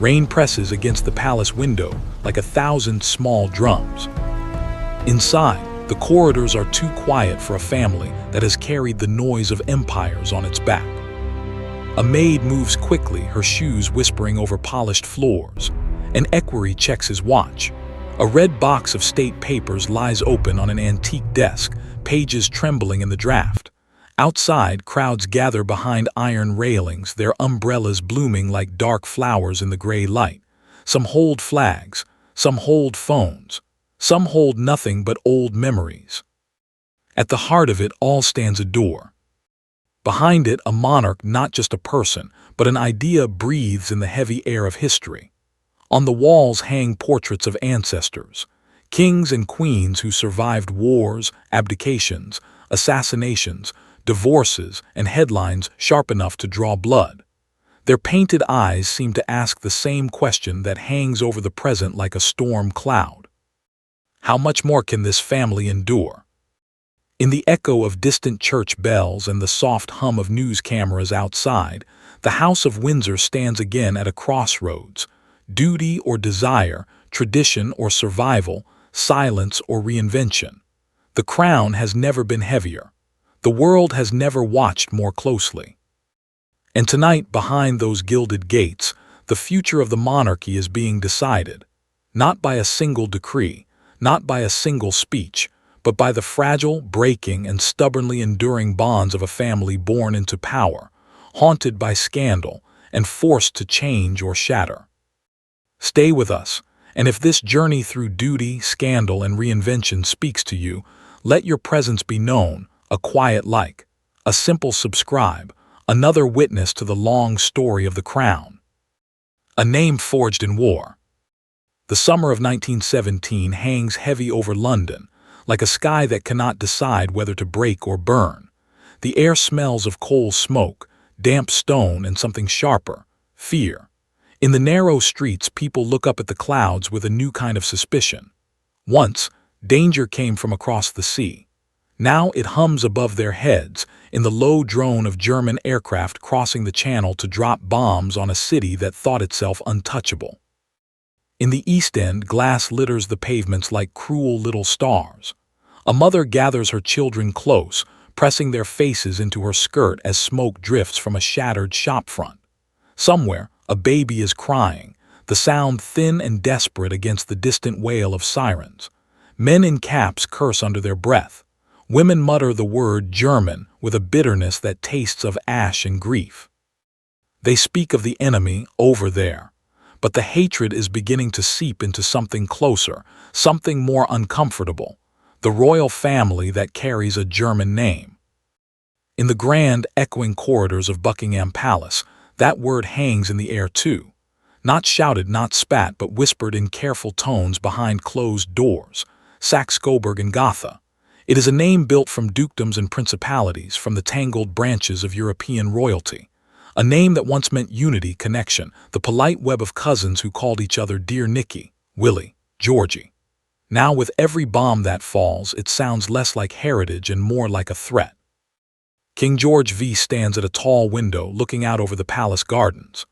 Rain presses against the palace window like 1,000 small drums. Inside, the corridors are too quiet for a family that has carried the noise of empires on its back. A maid moves quickly, her shoes whispering over polished floors. An equerry checks his watch. A red box of state papers lies open on an antique desk, pages trembling in the draft. Outside, crowds gather behind iron railings, their umbrellas blooming like dark flowers in the gray light. Some hold flags, some hold phones, some hold nothing but old memories. At the heart of it all stands a door. Behind it, a monarch, not just a person, but an idea, breathes in the heavy air of history. On the walls hang portraits of ancestors, kings and queens who survived wars, abdications, assassinations, divorces, and headlines sharp enough to draw blood. Their painted eyes seem to ask the same question that hangs over the present like a storm cloud. How much more can this family endure? In the echo of distant church bells and the soft hum of news cameras outside, the House of Windsor stands again at a crossroads. Duty or desire, tradition or survival, silence or reinvention. The crown has never been heavier. The world has never watched more closely. And tonight, behind those gilded gates, the future of the monarchy is being decided, not by a single decree, not by a single speech, but by the fragile, breaking, and stubbornly enduring bonds of a family born into power, haunted by scandal, and forced to change or shatter. Stay with us, and if this journey through duty, scandal, and reinvention speaks to you, let your presence be known, a quiet like, a simple subscribe, another witness to the long story of the crown. A name forged in war. The summer of 1917 hangs heavy over London, like a sky that cannot decide whether to break or burn. The air smells of coal smoke, damp stone, and something sharper, fear. In the narrow streets, people look up at the clouds with a new kind of suspicion. Once, danger came from across the sea. Now it hums above their heads in the low drone of German aircraft crossing the channel to drop bombs on a city that thought itself untouchable. In the East End, glass litters the pavements like cruel little stars. A mother gathers her children close, pressing their faces into her skirt as smoke drifts from a shattered shopfront. Somewhere, a baby is crying, the sound thin and desperate against the distant wail of sirens. Men in caps curse under their breath. Women mutter the word German with a bitterness that tastes of ash and grief. They speak of the enemy over there, but the hatred is beginning to seep into something closer, something more uncomfortable, the royal family that carries a German name. In the grand, echoing corridors of Buckingham Palace, that word hangs in the air too. Not shouted, not spat, but whispered in careful tones behind closed doors. Saxe-Coburg and Gotha. It is a name built from dukedoms and principalities, from the tangled branches of European royalty. A name that once meant unity, connection, the polite web of cousins who called each other Dear Nicky, Willie, Georgie. Now, with every bomb that falls, it sounds less like heritage and more like a threat. King George VIII stands at a tall window looking out over the palace gardens.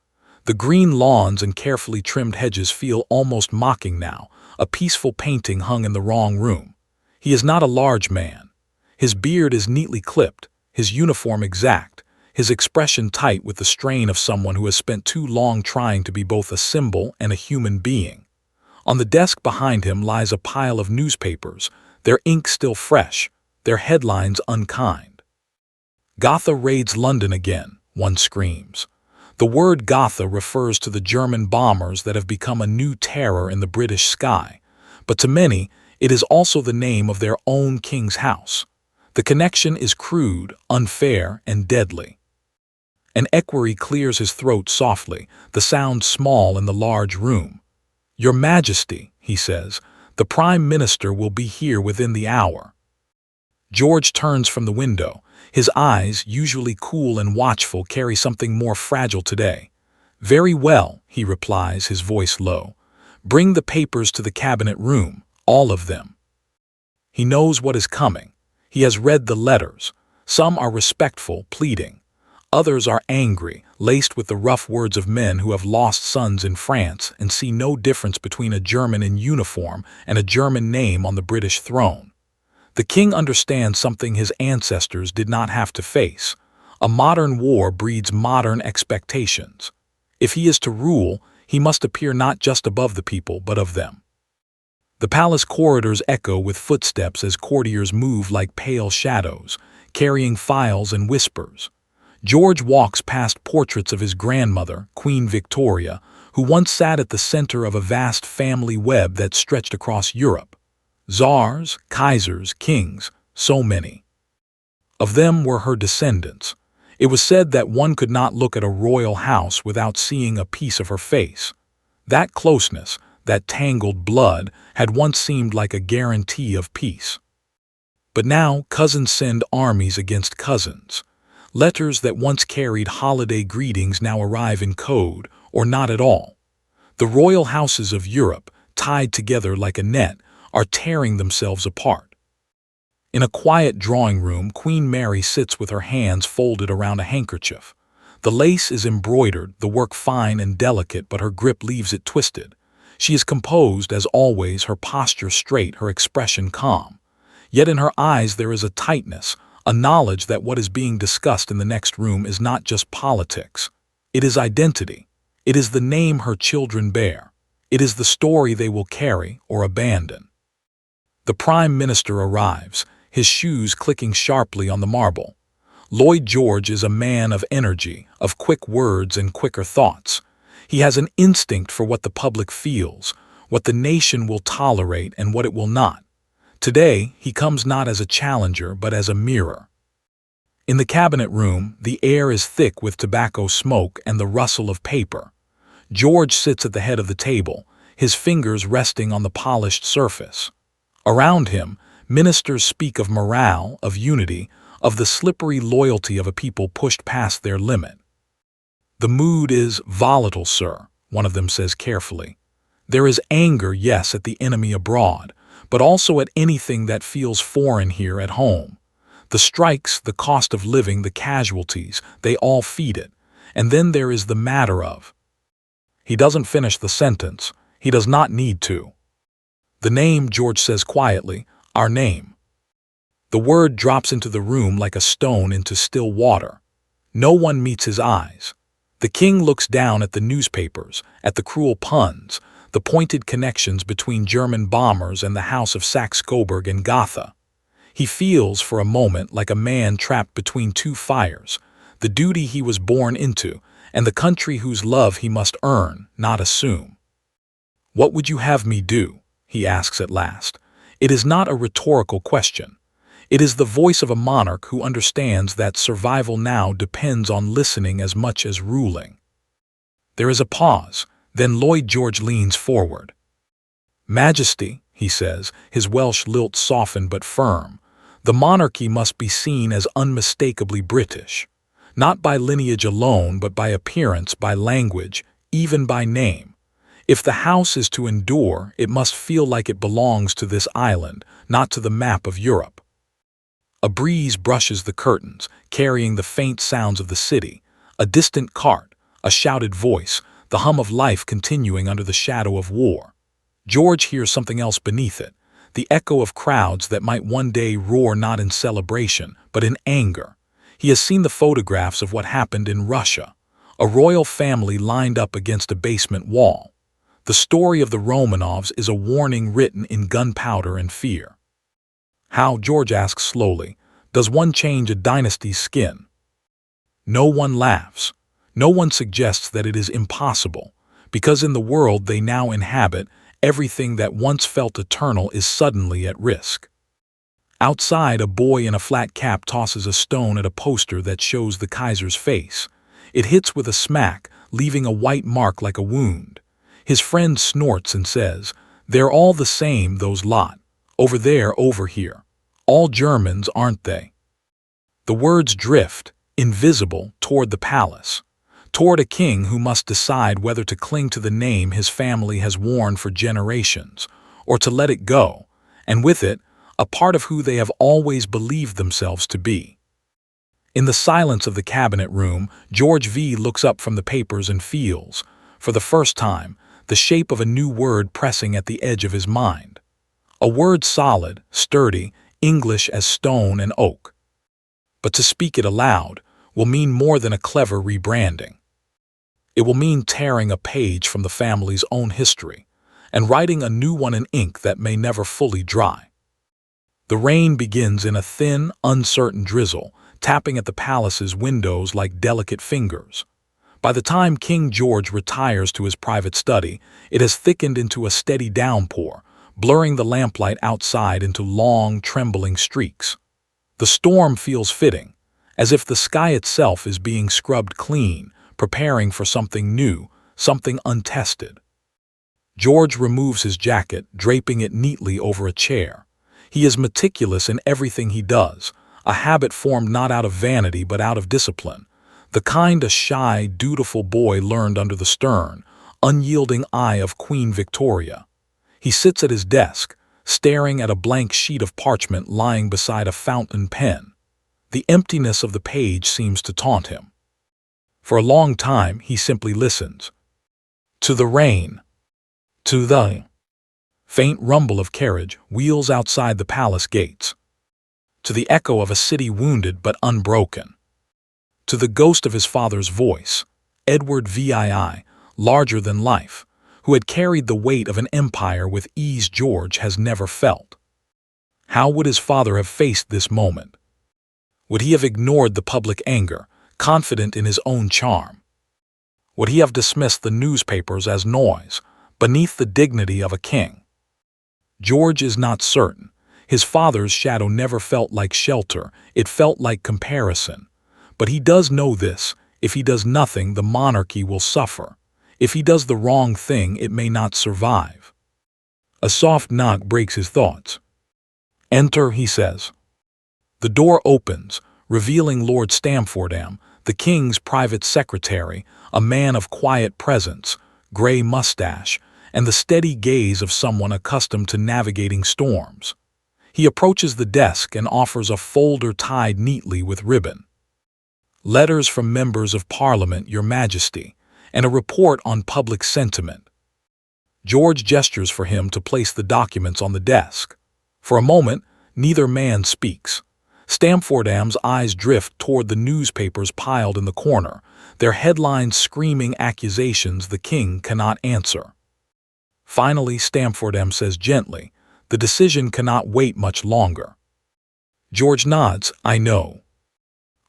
The green lawns and carefully trimmed hedges feel almost mocking now, a peaceful painting hung in the wrong room. He is not a large man. His beard is neatly clipped, his uniform exact, his expression tight with the strain of someone who has spent too long trying to be both a symbol and a human being. On the desk behind him lies a pile of newspapers, their ink still fresh, their headlines unkind. Gotha raids London again, one screams. The word Gotha refers to the German bombers that have become a new terror in the British sky, but to many, it is also the name of their own king's house. The connection is crude, unfair, and deadly. An equerry clears his throat softly, the sound small in the large room. "Your Majesty," he says, "the Prime Minister will be here within the hour." George turns from the window. His eyes, usually cool and watchful, carry something more fragile today. "Very well," he replies, his voice low. "Bring the papers to the cabinet room, all of them." He knows what is coming. He has read the letters. Some are respectful, pleading. Others are angry, laced with the rough words of men who have lost sons in France and see no difference between a German in uniform and a German name on the British throne. The king understands something his ancestors did not have to face. A modern war breeds modern expectations. If he is to rule, he must appear not just above the people, but of them. The palace corridors echo with footsteps as courtiers move like pale shadows, carrying files and whispers. George walks past portraits of his grandmother, Queen Victoria, who once sat at the center of a vast family web that stretched across Europe. Tsars, Kaisers, kings, so many. Of them were her descendants. It was said that one could not look at a royal house without seeing a piece of her face. That closeness, that tangled blood, had once seemed like a guarantee of peace. But now cousins send armies against cousins. Letters that once carried holiday greetings now arrive in code, or not at all. The royal houses of Europe, tied together like a net, are tearing themselves apart. In a quiet drawing room, Queen Mary sits with her hands folded around a handkerchief. The lace is embroidered, the work fine and delicate, but her grip leaves it twisted. She is composed, as always, her posture straight, her expression calm. Yet in her eyes there is a tightness, a knowledge that what is being discussed in the next room is not just politics. It is identity. It is the name her children bear. It is the story they will carry or abandon. The Prime Minister arrives, his shoes clicking sharply on the marble. Lloyd George is a man of energy, of quick words and quicker thoughts. He has an instinct for what the public feels, what the nation will tolerate and what it will not. Today, he comes not as a challenger, but as a mirror. In the cabinet room, the air is thick with tobacco smoke and the rustle of paper. George sits at the head of the table, his fingers resting on the polished surface. Around him, ministers speak of morale, of unity, of the slippery loyalty of a people pushed past their limit. "The mood is volatile, sir," one of them says carefully. "There is anger, yes, at the enemy abroad, but also at anything that feels foreign here at home. The strikes, the cost of living, the casualties, they all feed it. And then there is the matter of—" He doesn't finish the sentence. He does not need to. "The name," George says quietly, "our name." The word drops into the room like a stone into still water. No one meets his eyes. The king looks down at the newspapers, at the cruel puns, the pointed connections between German bombers and the House of Saxe-Coburg and Gotha. He feels, for a moment, like a man trapped between two fires, the duty he was born into, and the country whose love he must earn, not assume. "What would you have me do?" he asks at last. It is not a rhetorical question. It is the voice of a monarch who understands that survival now depends on listening as much as ruling. There is a pause, then Lloyd George leans forward. "Majesty," he says, his Welsh lilt softened but firm, "the monarchy must be seen as unmistakably British, not by lineage alone, but by appearance, by language, even by name. If the house is to endure, it must feel like it belongs to this island, not to the map of Europe." A breeze brushes the curtains, carrying the faint sounds of the city, a distant cart, a shouted voice, the hum of life continuing under the shadow of war. George hears something else beneath it, the echo of crowds that might one day roar not in celebration, but in anger. He has seen the photographs of what happened in Russia, a royal family lined up against a basement wall. The story of the Romanovs is a warning written in gunpowder and fear. "How," George asks slowly, "does one change a dynasty's skin?" No one laughs. No one suggests that it is impossible, because in the world they now inhabit, everything that once felt eternal is suddenly at risk. Outside, a boy in a flat cap tosses a stone at a poster that shows the Kaiser's face. It hits with a smack, leaving a white mark like a wound. His friend snorts and says, "They're all the same, those lot. Over there, over here. All Germans, aren't they?" The words drift, invisible, toward the palace, toward a king who must decide whether to cling to the name his family has worn for generations, or to let it go, and with it, a part of who they have always believed themselves to be. In the silence of the cabinet room, George V looks up from the papers and feels, for the first time, the shape of a new word pressing at the edge of his mind. A word solid, sturdy, English as stone and oak. But to speak it aloud will mean more than a clever rebranding. It will mean tearing a page from the family's own history and writing a new one in ink that may never fully dry. The rain begins in a thin, uncertain drizzle, tapping at the palace's windows like delicate fingers. By the time King George retires to his private study, it has thickened into a steady downpour, blurring the lamplight outside into long, trembling streaks. The storm feels fitting, as if the sky itself is being scrubbed clean, preparing for something new, something untested. George removes his jacket, draping it neatly over a chair. He is meticulous in everything he does, a habit formed not out of vanity but out of discipline, the kind a shy, dutiful boy learned under the stern, unyielding eye of Queen Victoria. He sits at his desk, staring at a blank sheet of parchment lying beside a fountain pen. The emptiness of the page seems to taunt him. For a long time, he simply listens. To the rain. To the faint rumble of carriage, wheels outside the palace gates. To the echo of a city wounded but unbroken. To the ghost of his father's voice, Edward VIII, larger than life, who had carried the weight of an empire with ease George has never felt. How would his father have faced this moment? Would he have ignored the public anger, confident in his own charm? Would he have dismissed the newspapers as noise, beneath the dignity of a king? George is not certain. His father's shadow never felt like shelter, it felt like comparison. But he does know this: if he does nothing, the monarchy will suffer. If he does the wrong thing, it may not survive. A soft knock breaks his thoughts. "Enter," he says. The door opens, revealing Lord Stamfordham, the king's private secretary, a man of quiet presence, gray mustache, and the steady gaze of someone accustomed to navigating storms. He approaches the desk and offers a folder tied neatly with ribbon. "Letters from members of Parliament, Your Majesty, and a report on public sentiment." George gestures for him to place the documents on the desk. For a moment, neither man speaks. Stamfordham's eyes drift toward the newspapers piled in the corner, their headlines screaming accusations the king cannot answer. Finally, Stamfordham says gently, "The decision cannot wait much longer." George nods. "I know."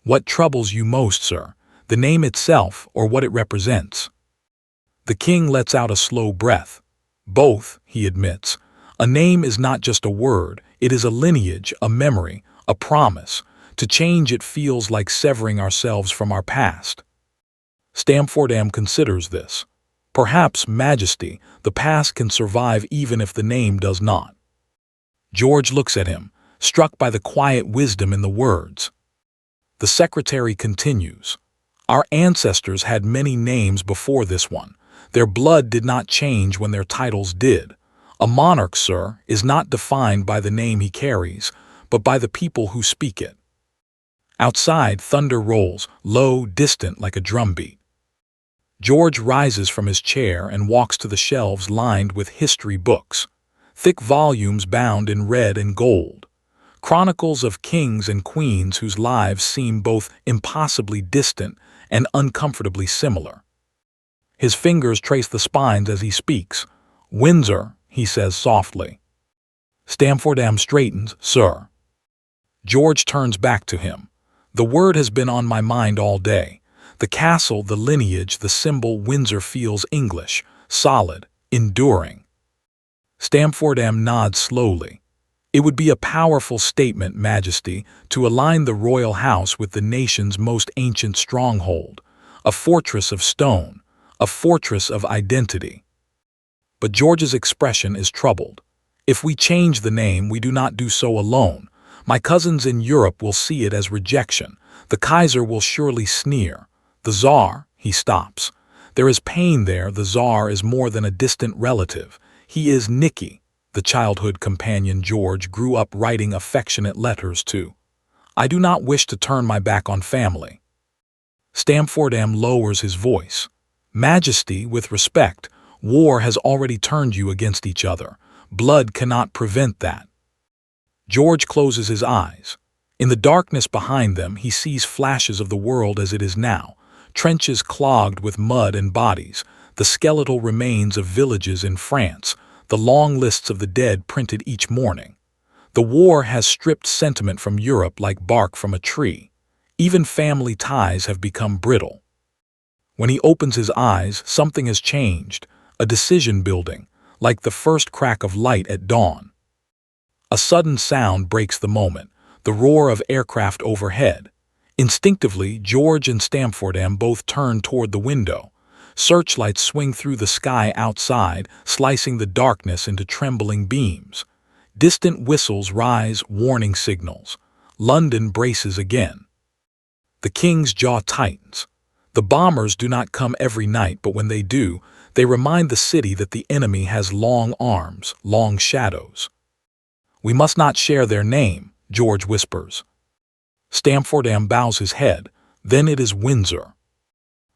"What troubles you most, sir? The name itself or what it represents?" The king lets out a slow breath. "Both," he admits. "A name is not just a word, it is a lineage, a memory, a promise. To change it feels like severing ourselves from our past." Stamfordham considers this. "Perhaps, Majesty, the past can survive even if the name does not." George looks at him, struck by the quiet wisdom in the words. The secretary continues. "Our ancestors had many names before this one. Their blood did not change when their titles did. A monarch, sir, is not defined by the name he carries, but by the people who speak it." Outside, thunder rolls, low, distant like a drumbeat. George rises from his chair and walks to the shelves lined with history books, thick volumes bound in red and gold, chronicles of kings and queens whose lives seem both impossibly distant and uncomfortably similar. His fingers trace the spines as he speaks. "Windsor," he says softly. Stamfordham straightens. "Sir." George turns back to him. "The word has been on my mind all day. The castle, the lineage, the symbol. Windsor feels English, solid, enduring." Stamfordham nods slowly. "It would be a powerful statement, Majesty, to align the royal house with the nation's most ancient stronghold, a fortress of stone, a fortress of identity." But George's expression is troubled. "If we change the name, we do not do so alone. My cousins in Europe will see it as rejection. The Kaiser will surely sneer. The Tsar," he stops. "There is pain there. The Tsar is more than a distant relative. He is Nicky, the childhood companion George grew up writing affectionate letters to. I do not wish to turn my back on family. Stamfordham lowers his voice. Majesty, with respect, war has already turned you against each other. Blood cannot prevent that. George closes his eyes. In the darkness behind them, he sees flashes of the world as it is now, trenches clogged with mud and bodies, the skeletal remains of villages in France, the long lists of the dead printed each morning. The war has stripped sentiment from Europe like bark from a tree. Even family ties have become brittle. When he opens his eyes, something has changed, a decision building, like the first crack of light at dawn. A sudden sound breaks the moment, the roar of aircraft overhead. Instinctively, George and Stamfordham both turn toward the window. Searchlights swing through the sky outside, slicing the darkness into trembling beams. Distant whistles rise, warning signals. London braces again. The king's jaw tightens. The bombers do not come every night, but when they do, they remind the city that the enemy has long arms, long shadows. We must not share their name, George whispers. Stamfordham bows his head. Then it is Windsor.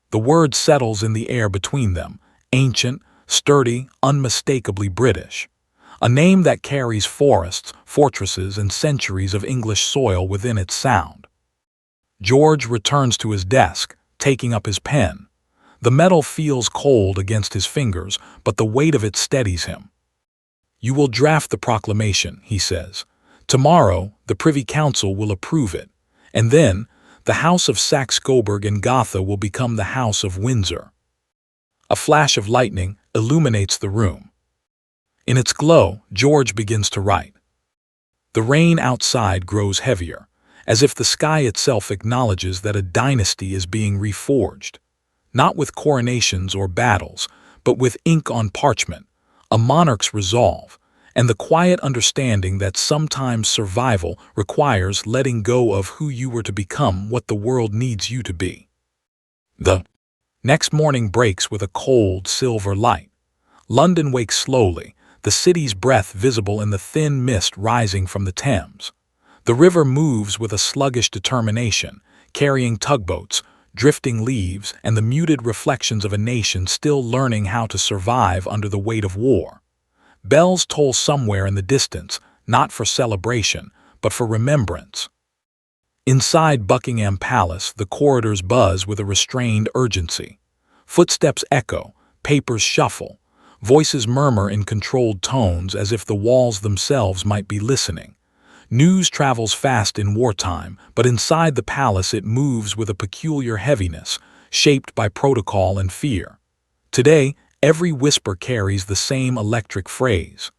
The word settles in the air between them, ancient, sturdy, unmistakably British. A name that carries forests, fortresses, and centuries of English soil within its sound. George returns to his desk, taking up his pen. The metal feels cold against his fingers, but the weight of it steadies him. You will draft the proclamation, he says. Tomorrow, the Privy Council will approve it, and then the House of Saxe-Coburg and Gotha will become the House of Windsor. A flash of lightning illuminates the room. In its glow, George begins to write. The rain outside grows heavier, as if the sky itself acknowledges that a dynasty is being reforged. Not with coronations or battles, but with ink on parchment, a monarch's resolve, and the quiet understanding that sometimes survival requires letting go of who you were to become what the world needs you to be. The next morning breaks with a cold, silver light. London wakes slowly, the city's breath visible in the thin mist rising from the Thames. The river moves with a sluggish determination, carrying tugboats, drifting leaves, and the muted reflections of a nation still learning how to survive under the weight of war. Bells toll somewhere in the distance, not for celebration, but for remembrance. Inside Buckingham Palace, the corridors buzz with a restrained urgency. Footsteps echo, papers shuffle, voices murmur in controlled tones as if the walls themselves might be listening. News travels fast in wartime, but inside the palace it moves with a peculiar heaviness, shaped by protocol and fear. Today, every whisper carries the same electric phrase.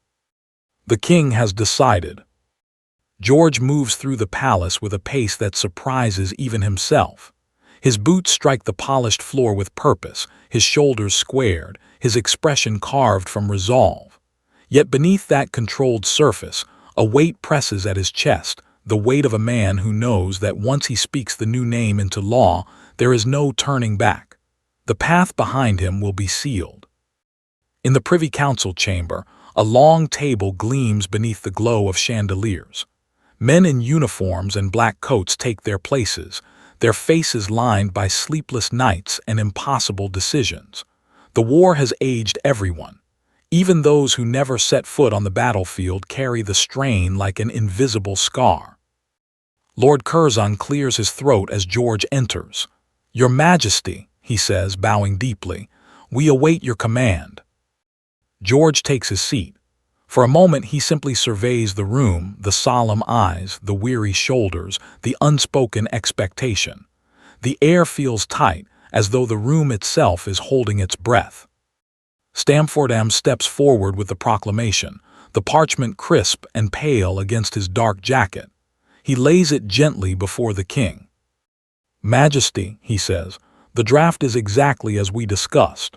The king has decided. George moves through the palace with a pace that surprises even himself. His boots strike the polished floor with purpose, his shoulders squared, his expression carved from resolve. Yet beneath that controlled surface, a weight presses at his chest, the weight of a man who knows that once he speaks the new name into law, there is no turning back. The path behind him will be sealed. In the Privy Council chamber, a long table gleams beneath the glow of chandeliers. Men in uniforms and black coats take their places, their faces lined by sleepless nights and impossible decisions. The war has aged everyone. Even those who never set foot on the battlefield carry the strain like an invisible scar. Lord Curzon clears his throat as George enters. "Your Majesty," he says, bowing deeply, "we await your command." George takes his seat. For a moment he simply surveys the room, the solemn eyes, the weary shoulders, the unspoken expectation. The air feels tight, as though the room itself is holding its breath. Stamfordham steps forward with the proclamation, the parchment crisp and pale against his dark jacket. He lays it gently before the king. "Majesty," he says, "the draft is exactly as we discussed."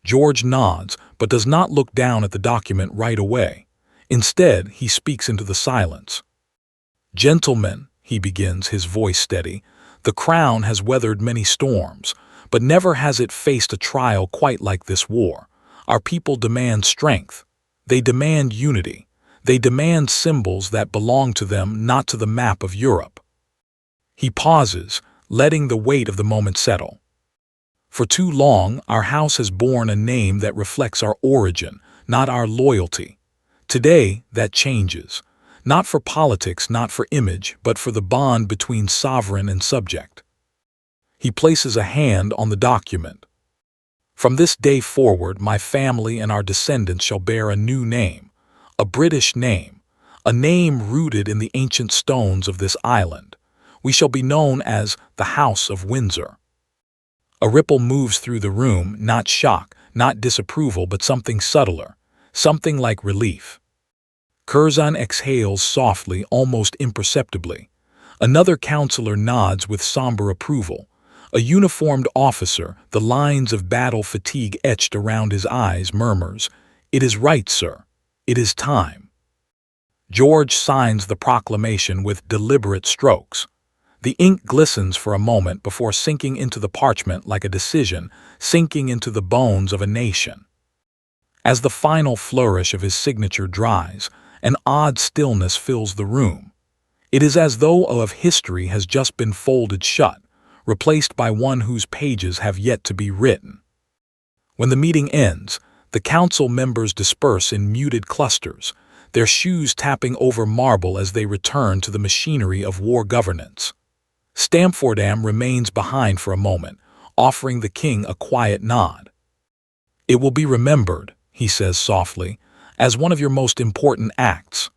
George nods, but does not look down at the document right away. Instead, he speaks into the silence. "Gentlemen," he begins, his voice steady, "the crown has weathered many storms, but never has it faced a trial quite like this war. Our people demand strength. They demand unity. They demand symbols that belong to them, not to the map of Europe. He pauses, letting the weight of the moment settle. For too long, our house has borne a name that reflects our origin, not our loyalty. Today, that changes. Not for politics, not for image, but for the bond between sovereign and subject. He places a hand on the document. From this day forward, my family and our descendants shall bear a new name, a British name, a name rooted in the ancient stones of this island. We shall be known as the House of Windsor. A ripple moves through the room, not shock, not disapproval, but something subtler, something like relief. Curzon exhales softly, almost imperceptibly. Another counselor nods with somber approval. A uniformed officer, the lines of battle fatigue etched around his eyes, murmurs, "It is right, sir. It is time." George signs the proclamation with deliberate strokes. The ink glistens for a moment before sinking into the parchment like a decision, sinking into the bones of a nation. As the final flourish of his signature dries, an odd stillness fills the room. It is as though of history has just been folded shut, replaced by one whose pages have yet to be written. When the meeting ends, the council members disperse in muted clusters, their shoes tapping over marble as they return to the machinery of war governance. Stamfordham remains behind for a moment, offering the king a quiet nod. "It will be remembered," he says softly, "as one of your most important acts."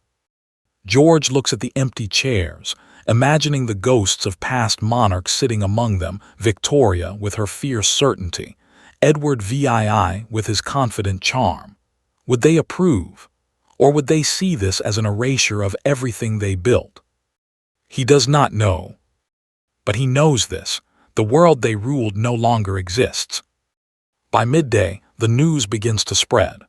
George looks at the empty chairs, imagining the ghosts of past monarchs sitting among them, Victoria with her fierce certainty, Edward VIII with his confident charm. Would they approve? Or would they see this as an erasure of everything they built? He does not know. But he knows this. The world they ruled no longer exists. By midday, the news begins to spread.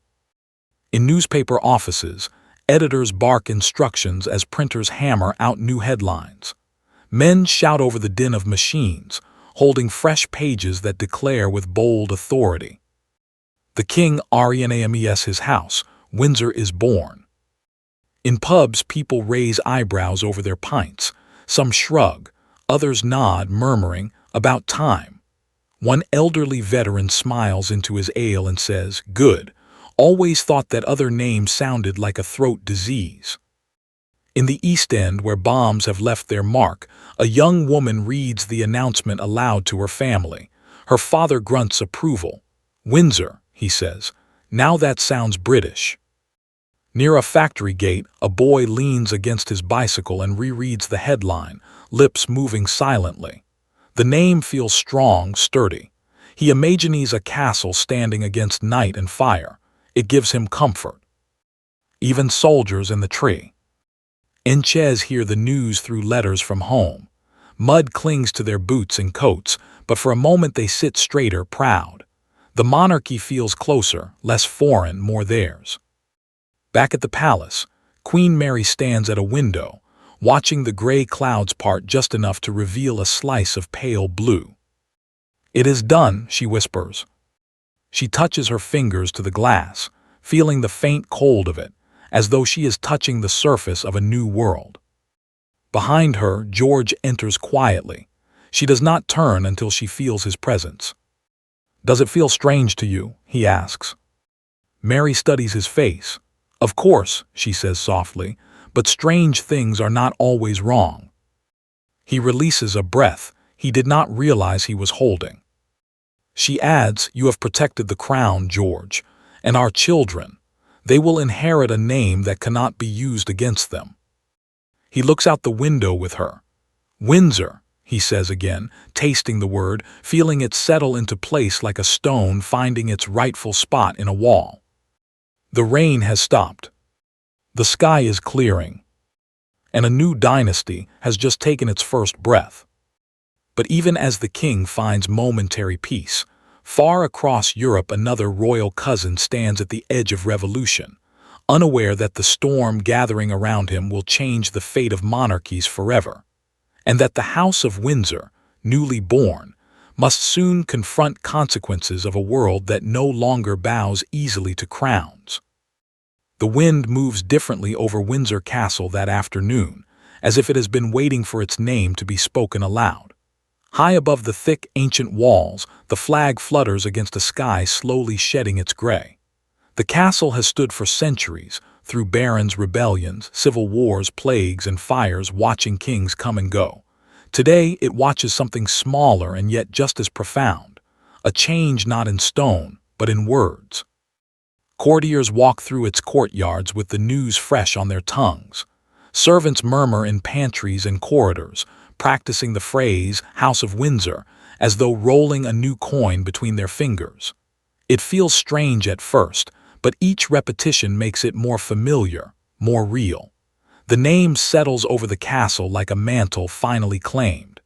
In newspaper offices, editors bark instructions as printers hammer out new headlines. Men shout over the din of machines, holding fresh pages that declare with bold authority. The king renames his house, Windsor is born. In pubs, people raise eyebrows over their pints. Some shrug, others nod, murmuring, "About time." One elderly veteran smiles into his ale and says, "Good. Always thought that other name sounded like a throat disease." In the East End, where bombs have left their mark, a young woman reads the announcement aloud to her family. Her father grunts approval. "Windsor," he says. "Now that sounds British." Near a factory gate, a boy leans against his bicycle and rereads the headline, lips moving silently. The name feels strong, sturdy. He imagines a castle standing against night and fire. It gives him comfort. Even soldiers in the tree. Inches hear the news through letters from home. Mud clings to their boots and coats, but for a moment they sit straighter, proud. The monarchy feels closer, less foreign, more theirs. Back at the palace, Queen Mary stands at a window, watching the gray clouds part just enough to reveal a slice of pale blue. "It is done," she whispers. She touches her fingers to the glass, feeling the faint cold of it, as though she is touching the surface of a new world. Behind her, George enters quietly. She does not turn until she feels his presence. "Does it feel strange to you?" he asks. Mary studies his face. "Of course," she says softly, "but strange things are not always wrong." He releases a breath he did not realize he was holding. She adds, "You have protected the crown, George, and our children. They will inherit a name that cannot be used against them." He looks out the window with her. "Windsor," he says again, tasting the word, feeling it settle into place like a stone finding its rightful spot in a wall. The rain has stopped. The sky is clearing. And a new dynasty has just taken its first breath. But even as the king finds momentary peace, far across Europe another royal cousin stands at the edge of revolution, unaware that the storm gathering around him will change the fate of monarchies forever, and that the House of Windsor, newly born, must soon confront consequences of a world that no longer bows easily to crowns. The wind moves differently over Windsor Castle that afternoon, as if it has been waiting for its name to be spoken aloud. High above the thick, ancient walls, the flag flutters against a sky slowly shedding its gray. The castle has stood for centuries, through barons' rebellions, civil wars, plagues, and fires, watching kings come and go. Today, it watches something smaller and yet just as profound, a change not in stone, but in words. Courtiers walk through its courtyards with the news fresh on their tongues. Servants murmur in pantries and corridors, practicing the phrase House of Windsor, as though rolling a new coin between their fingers. It feels strange at first, but each repetition makes it more familiar, more real. The name settles over the castle like a mantle finally claimed.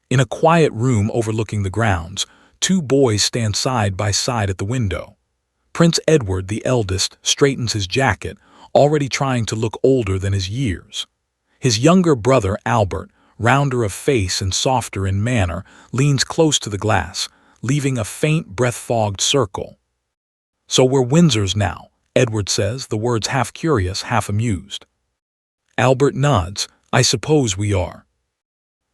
In a quiet room overlooking the grounds, two boys stand side by side at the window. Prince Edward, the eldest, straightens his jacket, already trying to look older than his years. His younger brother, Albert, rounder of face and softer in manner, leans close to the glass, leaving a faint, breath-fogged circle. "So we're Windsors now," Edward says, the words half curious, half amused. Albert nods. "I suppose we are."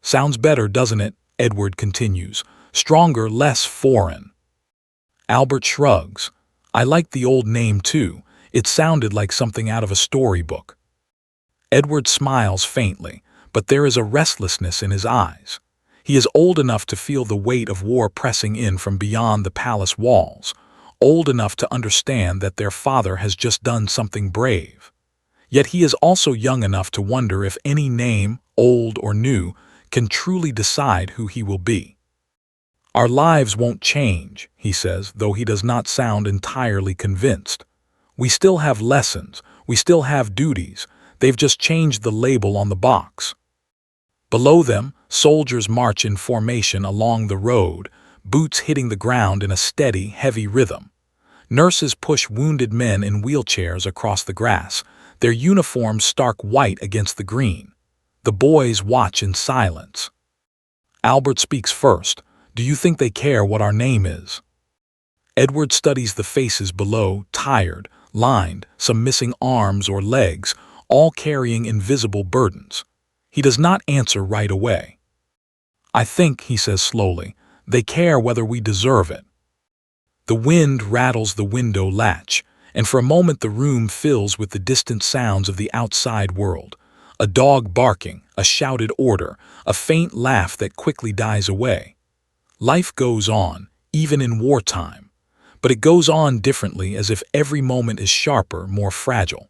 "Sounds better, doesn't it?" Edward continues. "Stronger, less foreign." Albert shrugs. "I like the old name too. It sounded like something out of a storybook." Edward smiles faintly, but there is a restlessness in his eyes. He is old enough to feel the weight of war pressing in from beyond the palace walls, old enough to understand that their father has just done something brave. Yet he is also young enough to wonder if any name, old or new, can truly decide who he will be. "Our lives won't change," he says, though he does not sound entirely convinced. "We still have lessons, we still have duties, they've just changed the label on the box." Below them, soldiers march in formation along the road, boots hitting the ground in a steady, heavy rhythm. Nurses push wounded men in wheelchairs across the grass, their uniforms stark white against the green. The boys watch in silence. Albert speaks first. "Do you think they care what our name is?" Edward studies the faces below, tired, lined, some missing arms or legs, all carrying invisible burdens. He does not answer right away. "I think," he says slowly, "they care whether we deserve it." The wind rattles the window latch, and for a moment the room fills with the distant sounds of the outside world. A dog barking, a shouted order, a faint laugh that quickly dies away. Life goes on, even in wartime, but it goes on differently, as if every moment is sharper, more fragile.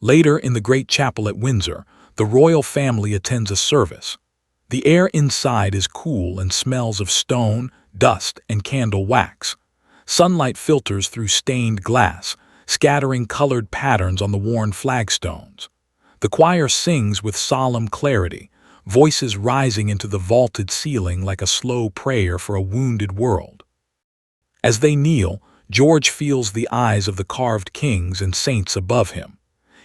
Later, in the great chapel at Windsor, the royal family attends a service. The air inside is cool and smells of stone, dust, and candle wax. Sunlight filters through stained glass, scattering colored patterns on the worn flagstones. The choir sings with solemn clarity, voices rising into the vaulted ceiling like a slow prayer for a wounded world. As they kneel, George feels the eyes of the carved kings and saints above him.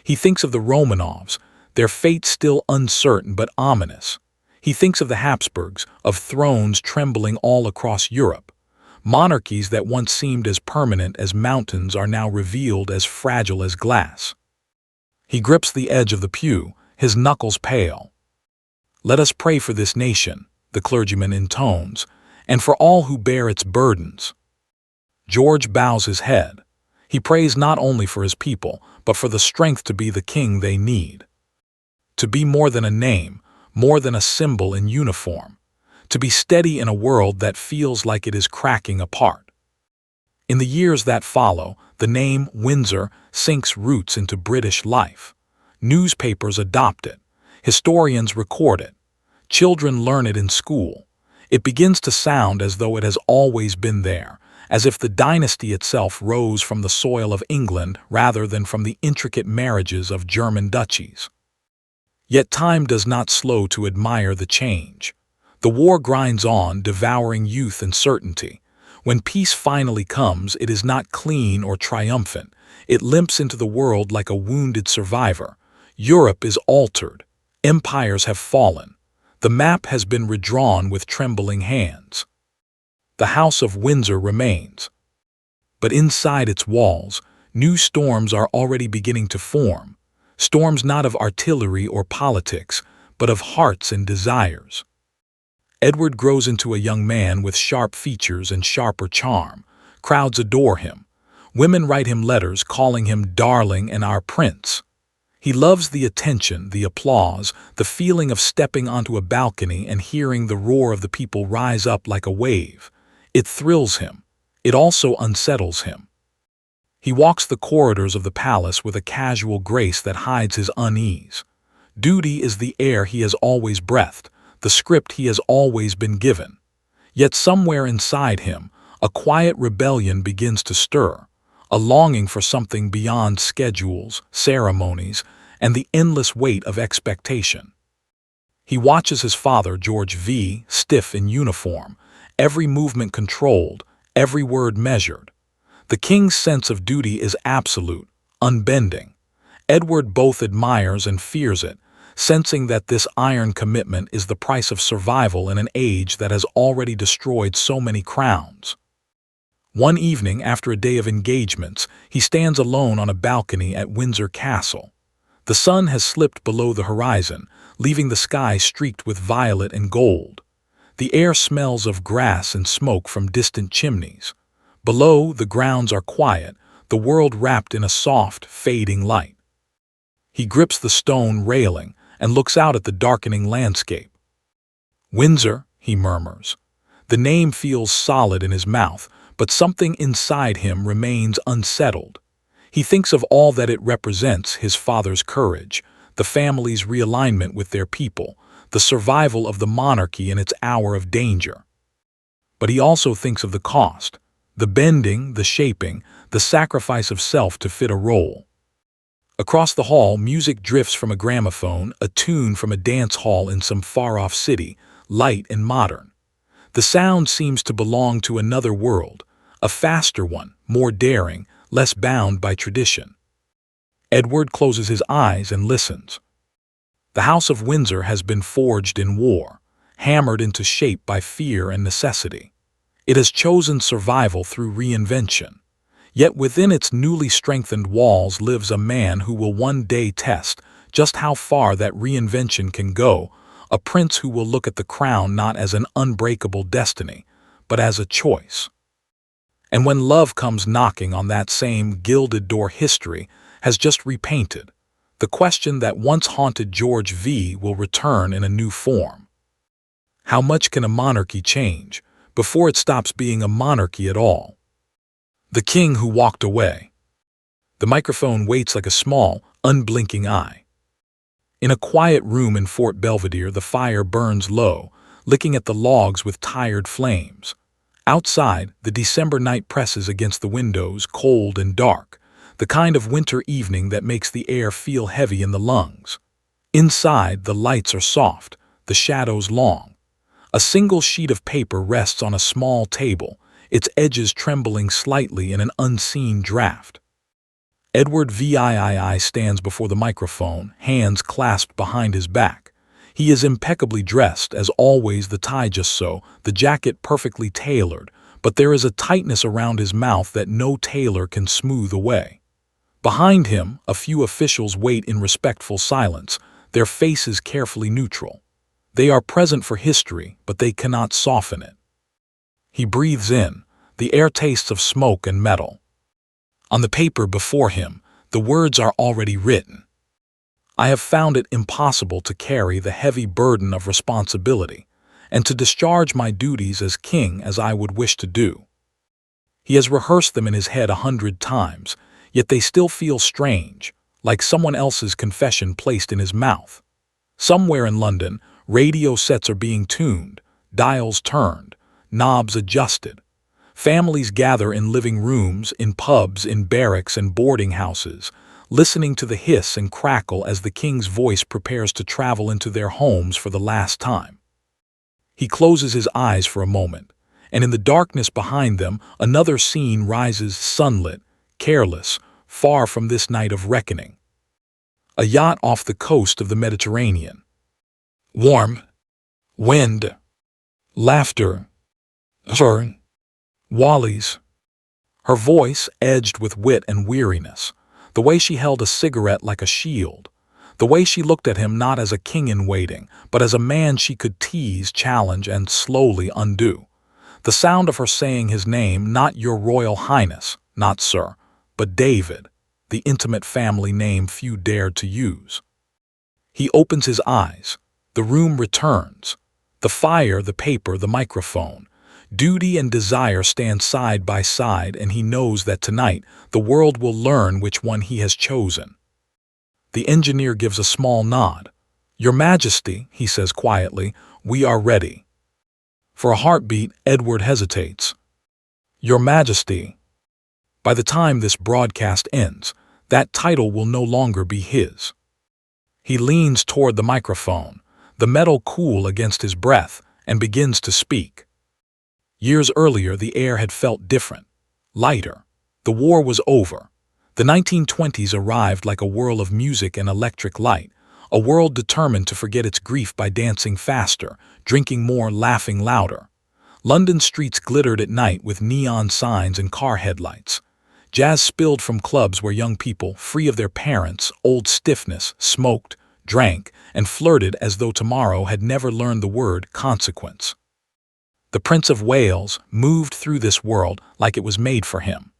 He thinks of the Romanovs, their fate still uncertain but ominous. He thinks of the Habsburgs, of thrones trembling all across Europe. Monarchies that once seemed as permanent as mountains are now revealed as fragile as glass. He grips the edge of the pew, his knuckles pale. "Let us pray for this nation," the clergyman intones, "and for all who bear its burdens." George bows his head. He prays not only for his people, but for the strength to be the king they need. To be more than a name, more than a symbol in uniform. To be steady in a world that feels like it is cracking apart. In the years that follow, the name Windsor sinks roots into British life. Newspapers adopt it. Historians record it. Children learn it in school. It begins to sound as though it has always been there, as if the dynasty itself rose from the soil of England rather than from the intricate marriages of German duchies. Yet time does not slow to admire the change. The war grinds on, devouring youth and certainty. When peace finally comes, it is not clean or triumphant. It limps into the world like a wounded survivor. Europe is altered. Empires have fallen. The map has been redrawn with trembling hands. The House of Windsor remains. But inside its walls, new storms are already beginning to form. storms not of artillery or politics, but of hearts and desires. Edward grows into a young man with sharp features and sharper charm. Crowds adore him. Women write him letters calling him darling and our prince. He loves the attention, the applause, the feeling of stepping onto a balcony and hearing the roar of the people rise up like a wave. It thrills him. It also unsettles him. He walks the corridors of the palace with a casual grace that hides his unease. Duty is the air he has always breathed, the script he has always been given. Yet somewhere inside him, a quiet rebellion begins to stir, a longing for something beyond schedules, ceremonies, and the endless weight of expectation. He watches his father, George V, stiff in uniform, every movement controlled, every word measured. The king's sense of duty is absolute, unbending. Edward both admires and fears it, sensing that this iron commitment is the price of survival in an age that has already destroyed so many crowns. One evening, after a day of engagements, he stands alone on a balcony at Windsor Castle. The sun has slipped below the horizon, leaving the sky streaked with violet and gold. The air smells of grass and smoke from distant chimneys. Below, the grounds are quiet, the world wrapped in a soft, fading light. He grips the stone railing and looks out at the darkening landscape. Windsor, he murmurs. The name feels solid in his mouth, but something inside him remains unsettled. He thinks of all that it represents: his father's courage, the family's realignment with their people, the survival of the monarchy in its hour of danger. But he also thinks of the cost, the bending, the shaping, the sacrifice of self to fit a role. Across the hall, music drifts from a gramophone, a tune from a dance hall in some far-off city, light and modern. The sound seems to belong to another world, a faster one, more daring, less bound by tradition. Edward closes his eyes and listens. The House of Windsor has been forged in war, hammered into shape by fear and necessity. It has chosen survival through reinvention. Yet within its newly strengthened walls lives a man who will one day test just how far that reinvention can go, a prince who will look at the crown not as an unbreakable destiny, but as a choice. And when love comes knocking on that same gilded door history has just repainted, the question that once haunted George V will return in a new form. How much can a monarchy change before it stops being a monarchy at all? The king who walked away. The microphone waits like a small, unblinking eye. In a quiet room in Fort Belvedere, the fire burns low, licking at the logs with tired flames. Outside, the December night presses against the windows, cold and dark, the kind of winter evening that makes the air feel heavy in the lungs. Inside, the lights are soft, the shadows long. A single sheet of paper rests on a small table, its edges trembling slightly in an unseen draft. Edward VIII stands before the microphone, hands clasped behind his back. He is impeccably dressed, as always, the tie just so, the jacket perfectly tailored, but there is a tightness around his mouth that no tailor can smooth away. Behind him, a few officials wait in respectful silence, their faces carefully neutral. They are present for history, but they cannot soften it. He breathes in. The air tastes of smoke and metal. On the paper before him, the words are already written. I have found it impossible to carry the heavy burden of responsibility and to discharge my duties as king as I would wish to do. He has rehearsed them in his head 100 times, yet they still feel strange, like someone else's confession placed in his mouth. Somewhere in London, radio sets are being tuned, dials turned, knobs adjusted. Families gather in living rooms, in pubs, in barracks and boarding houses, listening to the hiss and crackle as the king's voice prepares to travel into their homes for the last time. He closes his eyes for a moment, and in the darkness behind them, another scene rises, sunlit, careless, far from this night of reckoning. A yacht off the coast of the Mediterranean. Warm, wind, laughter, Wally's. Her voice edged with wit and weariness. the way she held a cigarette like a shield, the way she looked at him not as a king in waiting, but as a man she could tease, challenge, and slowly undo. The sound of her saying his name, not Your Royal Highness, not Sir, but David, the intimate family name few dared to use. He opens his eyes. The room returns. The fire, the paper, the microphone. Duty and desire stand side by side, and he knows that tonight the world will learn which one he has chosen. The engineer gives a small nod. Your Majesty, he says quietly, we are ready. For a heartbeat, Edward hesitates. Your Majesty. By the time this broadcast ends, that title will no longer be his. He leans toward the microphone, the metal cool against his breath, and begins to speak. Years earlier, the air had felt different, lighter. The war was over. The 1920s arrived like a whirl of music and electric light, a world determined to forget its grief by dancing faster, drinking more, laughing louder. London streets glittered at night with neon signs and car headlights. Jazz spilled from clubs where young people, free of their parents' old stiffness, smoked, drank, and flirted as though tomorrow had never learned the word consequence. The Prince of Wales moved through this world like it was made for him.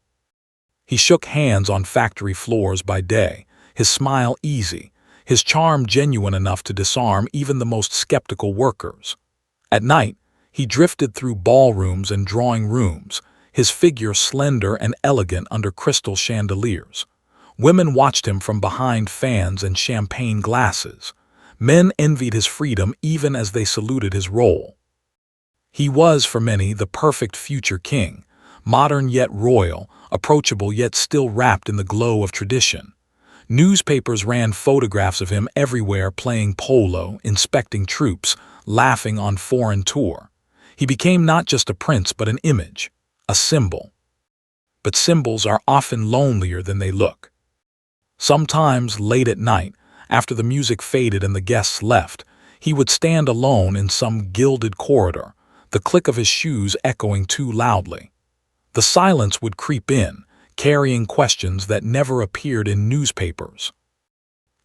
He shook hands on factory floors by day, his smile easy, his charm genuine enough to disarm even the most skeptical workers. At night, he drifted through ballrooms and drawing rooms, his figure slender and elegant under crystal chandeliers. Women watched him from behind fans and champagne glasses. Men envied his freedom even as they saluted his role. He was, for many, the perfect future king, modern yet royal, approachable yet still wrapped in the glow of tradition. Newspapers ran photographs of him everywhere, playing polo, inspecting troops, laughing on foreign tour. He became not just a prince but an image, a symbol. But symbols are often lonelier than they look. Sometimes, late at night, after the music faded and the guests left, he would stand alone in some gilded corridor, the click of his shoes echoing too loudly. The silence would creep in, carrying questions that never appeared in newspapers.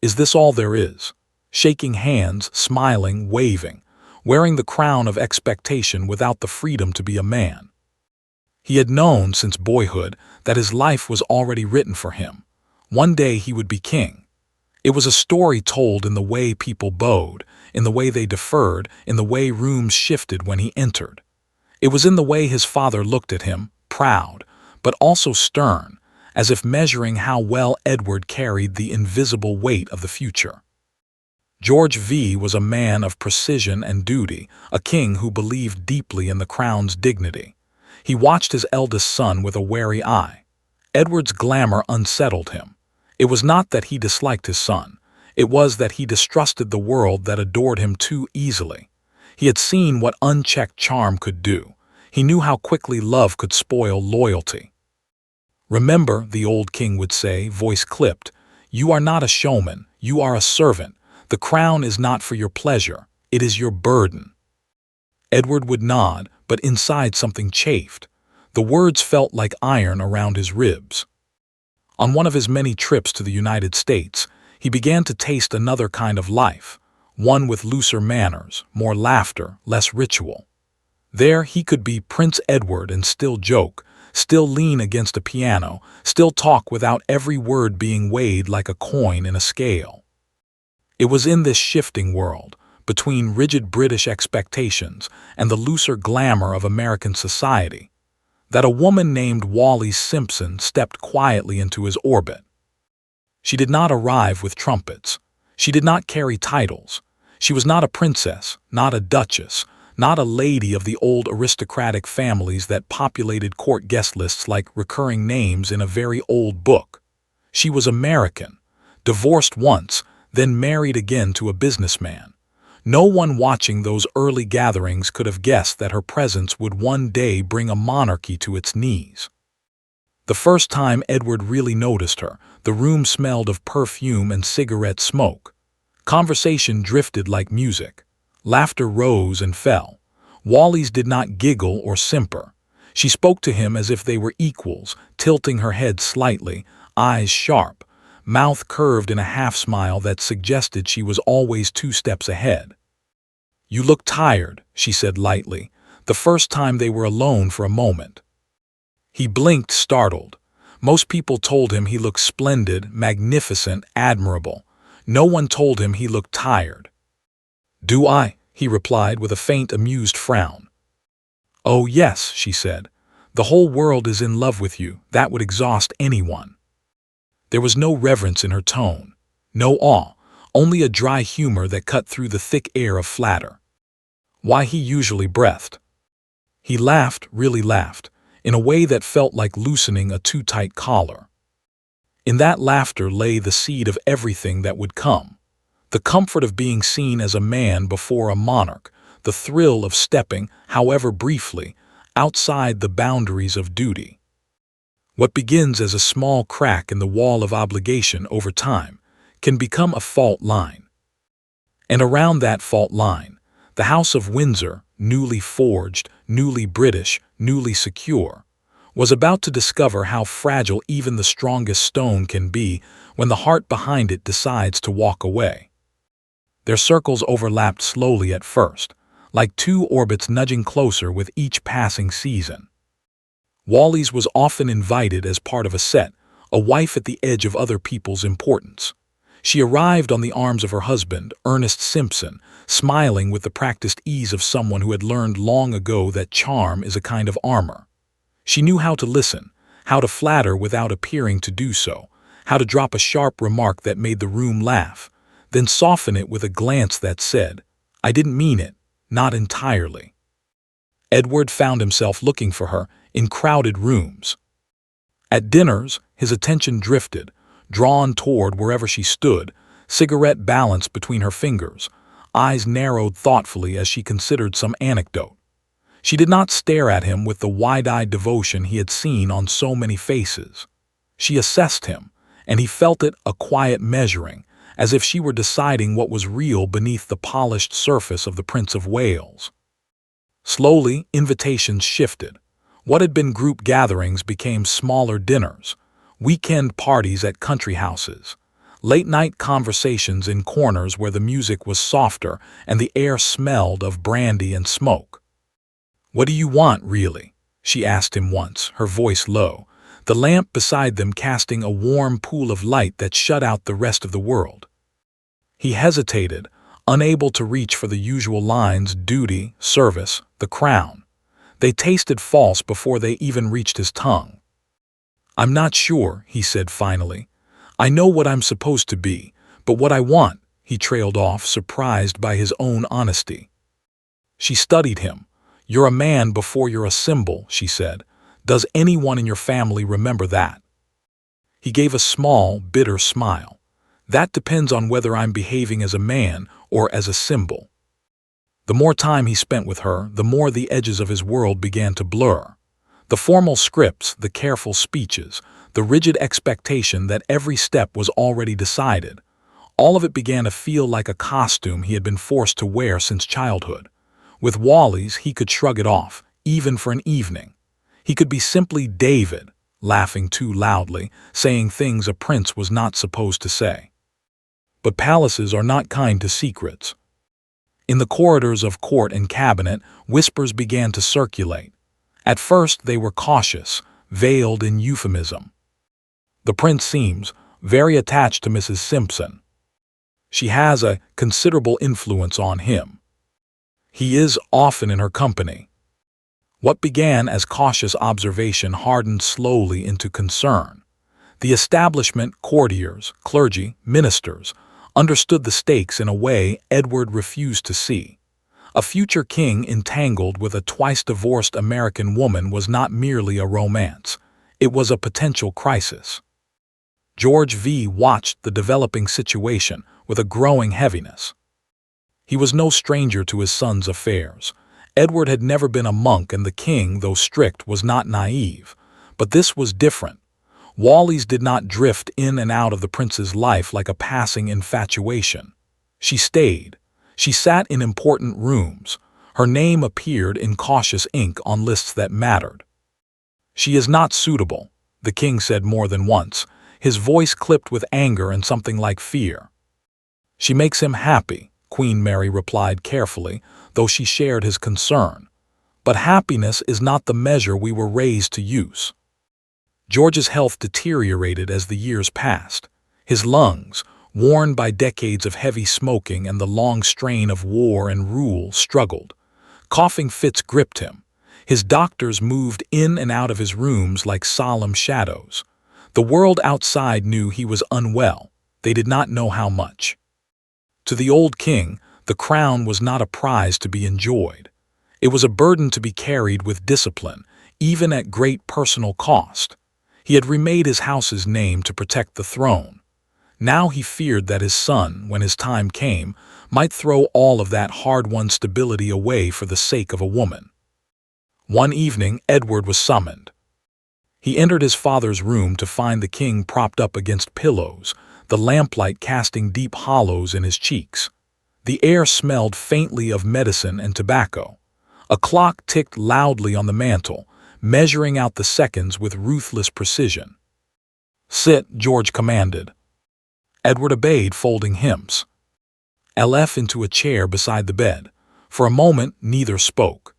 Is this all there is? Shaking hands, smiling, waving, wearing the crown of expectation without the freedom to be a man. He had known since boyhood that his life was already written for him. One day he would be king. It was a story told in the way people bowed, in the way they deferred, in the way rooms shifted when he entered. It was in the way his father looked at him, proud, but also stern, as if measuring how well Edward carried the invisible weight of the future. George V was a man of precision and duty, a king who believed deeply in the crown's dignity. He watched his eldest son with a wary eye. Edward's glamour unsettled him. It was not that he disliked his son. It was that he distrusted the world that adored him too easily. He had seen what unchecked charm could do. He knew how quickly love could spoil loyalty. Remember, the old king would say, voice clipped, you are not a showman, you are a servant. The crown is not for your pleasure, it is your burden. Edward would nod, but inside something chafed. The words felt like iron around his ribs. On one of his many trips to the United States, he began to taste another kind of life, one with looser manners, more laughter, less ritual. There he could be Prince Edward and still joke, still lean against a piano, still talk without every word being weighed like a coin in a scale. It was in this shifting world, between rigid British expectations and the looser glamour of American society, that a woman named Wallis Simpson stepped quietly into his orbit. She did not arrive with trumpets. She did not carry titles. She was not a princess, not a duchess, not a lady of the old aristocratic families that populated court guest lists like recurring names in a very old book. She was American, divorced once, then married again to a businessman. No one watching those early gatherings could have guessed that her presence would one day bring a monarchy to its knees. The first time Edward really noticed her, the room smelled of perfume and cigarette smoke. Conversation drifted like music. Laughter rose and fell. Wallis did not giggle or simper. She spoke to him as if they were equals, tilting her head slightly, eyes sharp, mouth curved in a half-smile that suggested she was always 2 steps ahead. "You look tired," she said lightly, the first time they were alone for a moment. He blinked, startled. Most people told him he looked splendid, magnificent, admirable. No one told him he looked tired. "Do I?" he replied with a faint, amused frown. "Oh, yes," she said. "The whole world is in love with you. That would exhaust anyone." There was no reverence in her tone, no awe, only a dry humor that cut through the thick air of flatter. Why, he usually breathed. He laughed, really laughed, in a way that felt like loosening a too-tight collar. In that laughter lay the seed of everything that would come. The comfort of being seen as a man before a monarch, the thrill of stepping, however briefly, outside the boundaries of duty. What begins as a small crack in the wall of obligation over time can become a fault line. And around that fault line, the House of Windsor, newly forged, newly British, newly secure, was about to discover how fragile even the strongest stone can be when the heart behind it decides to walk away. Their circles overlapped slowly at first, like 2 orbits nudging closer with each passing season. Wally's was often invited as part of a set, a wife at the edge of other people's importance. She arrived on the arms of her husband, Ernest Simpson, smiling with the practiced ease of someone who had learned long ago that charm is a kind of armor. She knew how to listen, how to flatter without appearing to do so, how to drop a sharp remark that made the room laugh, then soften it with a glance that said, "I didn't mean it, not entirely." Edward found himself looking for her in crowded rooms. At dinners, his attention drifted, drawn toward wherever she stood, cigarette balanced between her fingers, eyes narrowed thoughtfully as she considered some anecdote. She did not stare at him with the wide-eyed devotion he had seen on so many faces. She assessed him, and he felt it, a quiet measuring, as if she were deciding what was real beneath the polished surface of the Prince of Wales. Slowly, invitations shifted. What had been group gatherings became smaller dinners, weekend parties at country houses, late-night conversations in corners where the music was softer and the air smelled of brandy and smoke. "What do you want, really?" she asked him once, her voice low, the lamp beside them casting a warm pool of light that shut out the rest of the world. He hesitated, unable to reach for the usual lines: duty, service, the crown. They tasted false before they even reached his tongue. "I'm not sure," he said finally. "I know what I'm supposed to be, but what I want," he trailed off, surprised by his own honesty. She studied him. "You're a man before you're a symbol," she said. "Does anyone in your family remember that?" He gave a small, bitter smile. "That depends on whether I'm behaving as a man or as a symbol." The more time he spent with her, the more the edges of his world began to blur. The formal scripts, the careful speeches, the rigid expectation that every step was already decided, all of it began to feel like a costume he had been forced to wear since childhood. With Wally's, he could shrug it off, even for an evening. He could be simply David, laughing too loudly, saying things a prince was not supposed to say. But palaces are not kind to secrets. In the corridors of court and cabinet, whispers began to circulate. At first they were cautious, veiled in euphemism. "The prince seems very attached to Mrs. Simpson. She has a considerable influence on him. He is often in her company." What began as cautious observation hardened slowly into concern. The establishment, courtiers, clergy, ministers, understood the stakes in a way Edward refused to see. A future king entangled with a twice-divorced American woman was not merely a romance. It was a potential crisis. George V watched the developing situation with a growing heaviness. He was no stranger to his son's affairs. Edward had never been a monk, and the king, though strict, was not naive. But this was different. Wally's did not drift in and out of the prince's life like a passing infatuation. She stayed. She sat in important rooms. Her name appeared in cautious ink on lists that mattered. "She is not suitable," the king said more than once, his voice clipped with anger and something like fear. "She makes him happy," Queen Mary replied carefully, though she shared his concern. "But happiness is not the measure we were raised to use." George's health deteriorated as the years passed. His lungs, worn by decades of heavy smoking and the long strain of war and rule, struggled. Coughing fits gripped him. His doctors moved in and out of his rooms like solemn shadows. The world outside knew he was unwell. They did not know how much. To the old king, the crown was not a prize to be enjoyed. It was a burden to be carried with discipline, even at great personal cost. He had remade his house's name to protect the throne. Now he feared that his son, when his time came, might throw all of that hard-won stability away for the sake of a woman. One evening, Edward was summoned. He entered his father's room to find the king propped up against pillows, the lamplight casting deep hollows in his cheeks. The air smelled faintly of medicine and tobacco. A clock ticked loudly on the mantel, measuring out the seconds with ruthless precision. "Sit," George commanded. Edward obeyed, folding hymns. LF into a chair beside the bed. For a moment, neither spoke.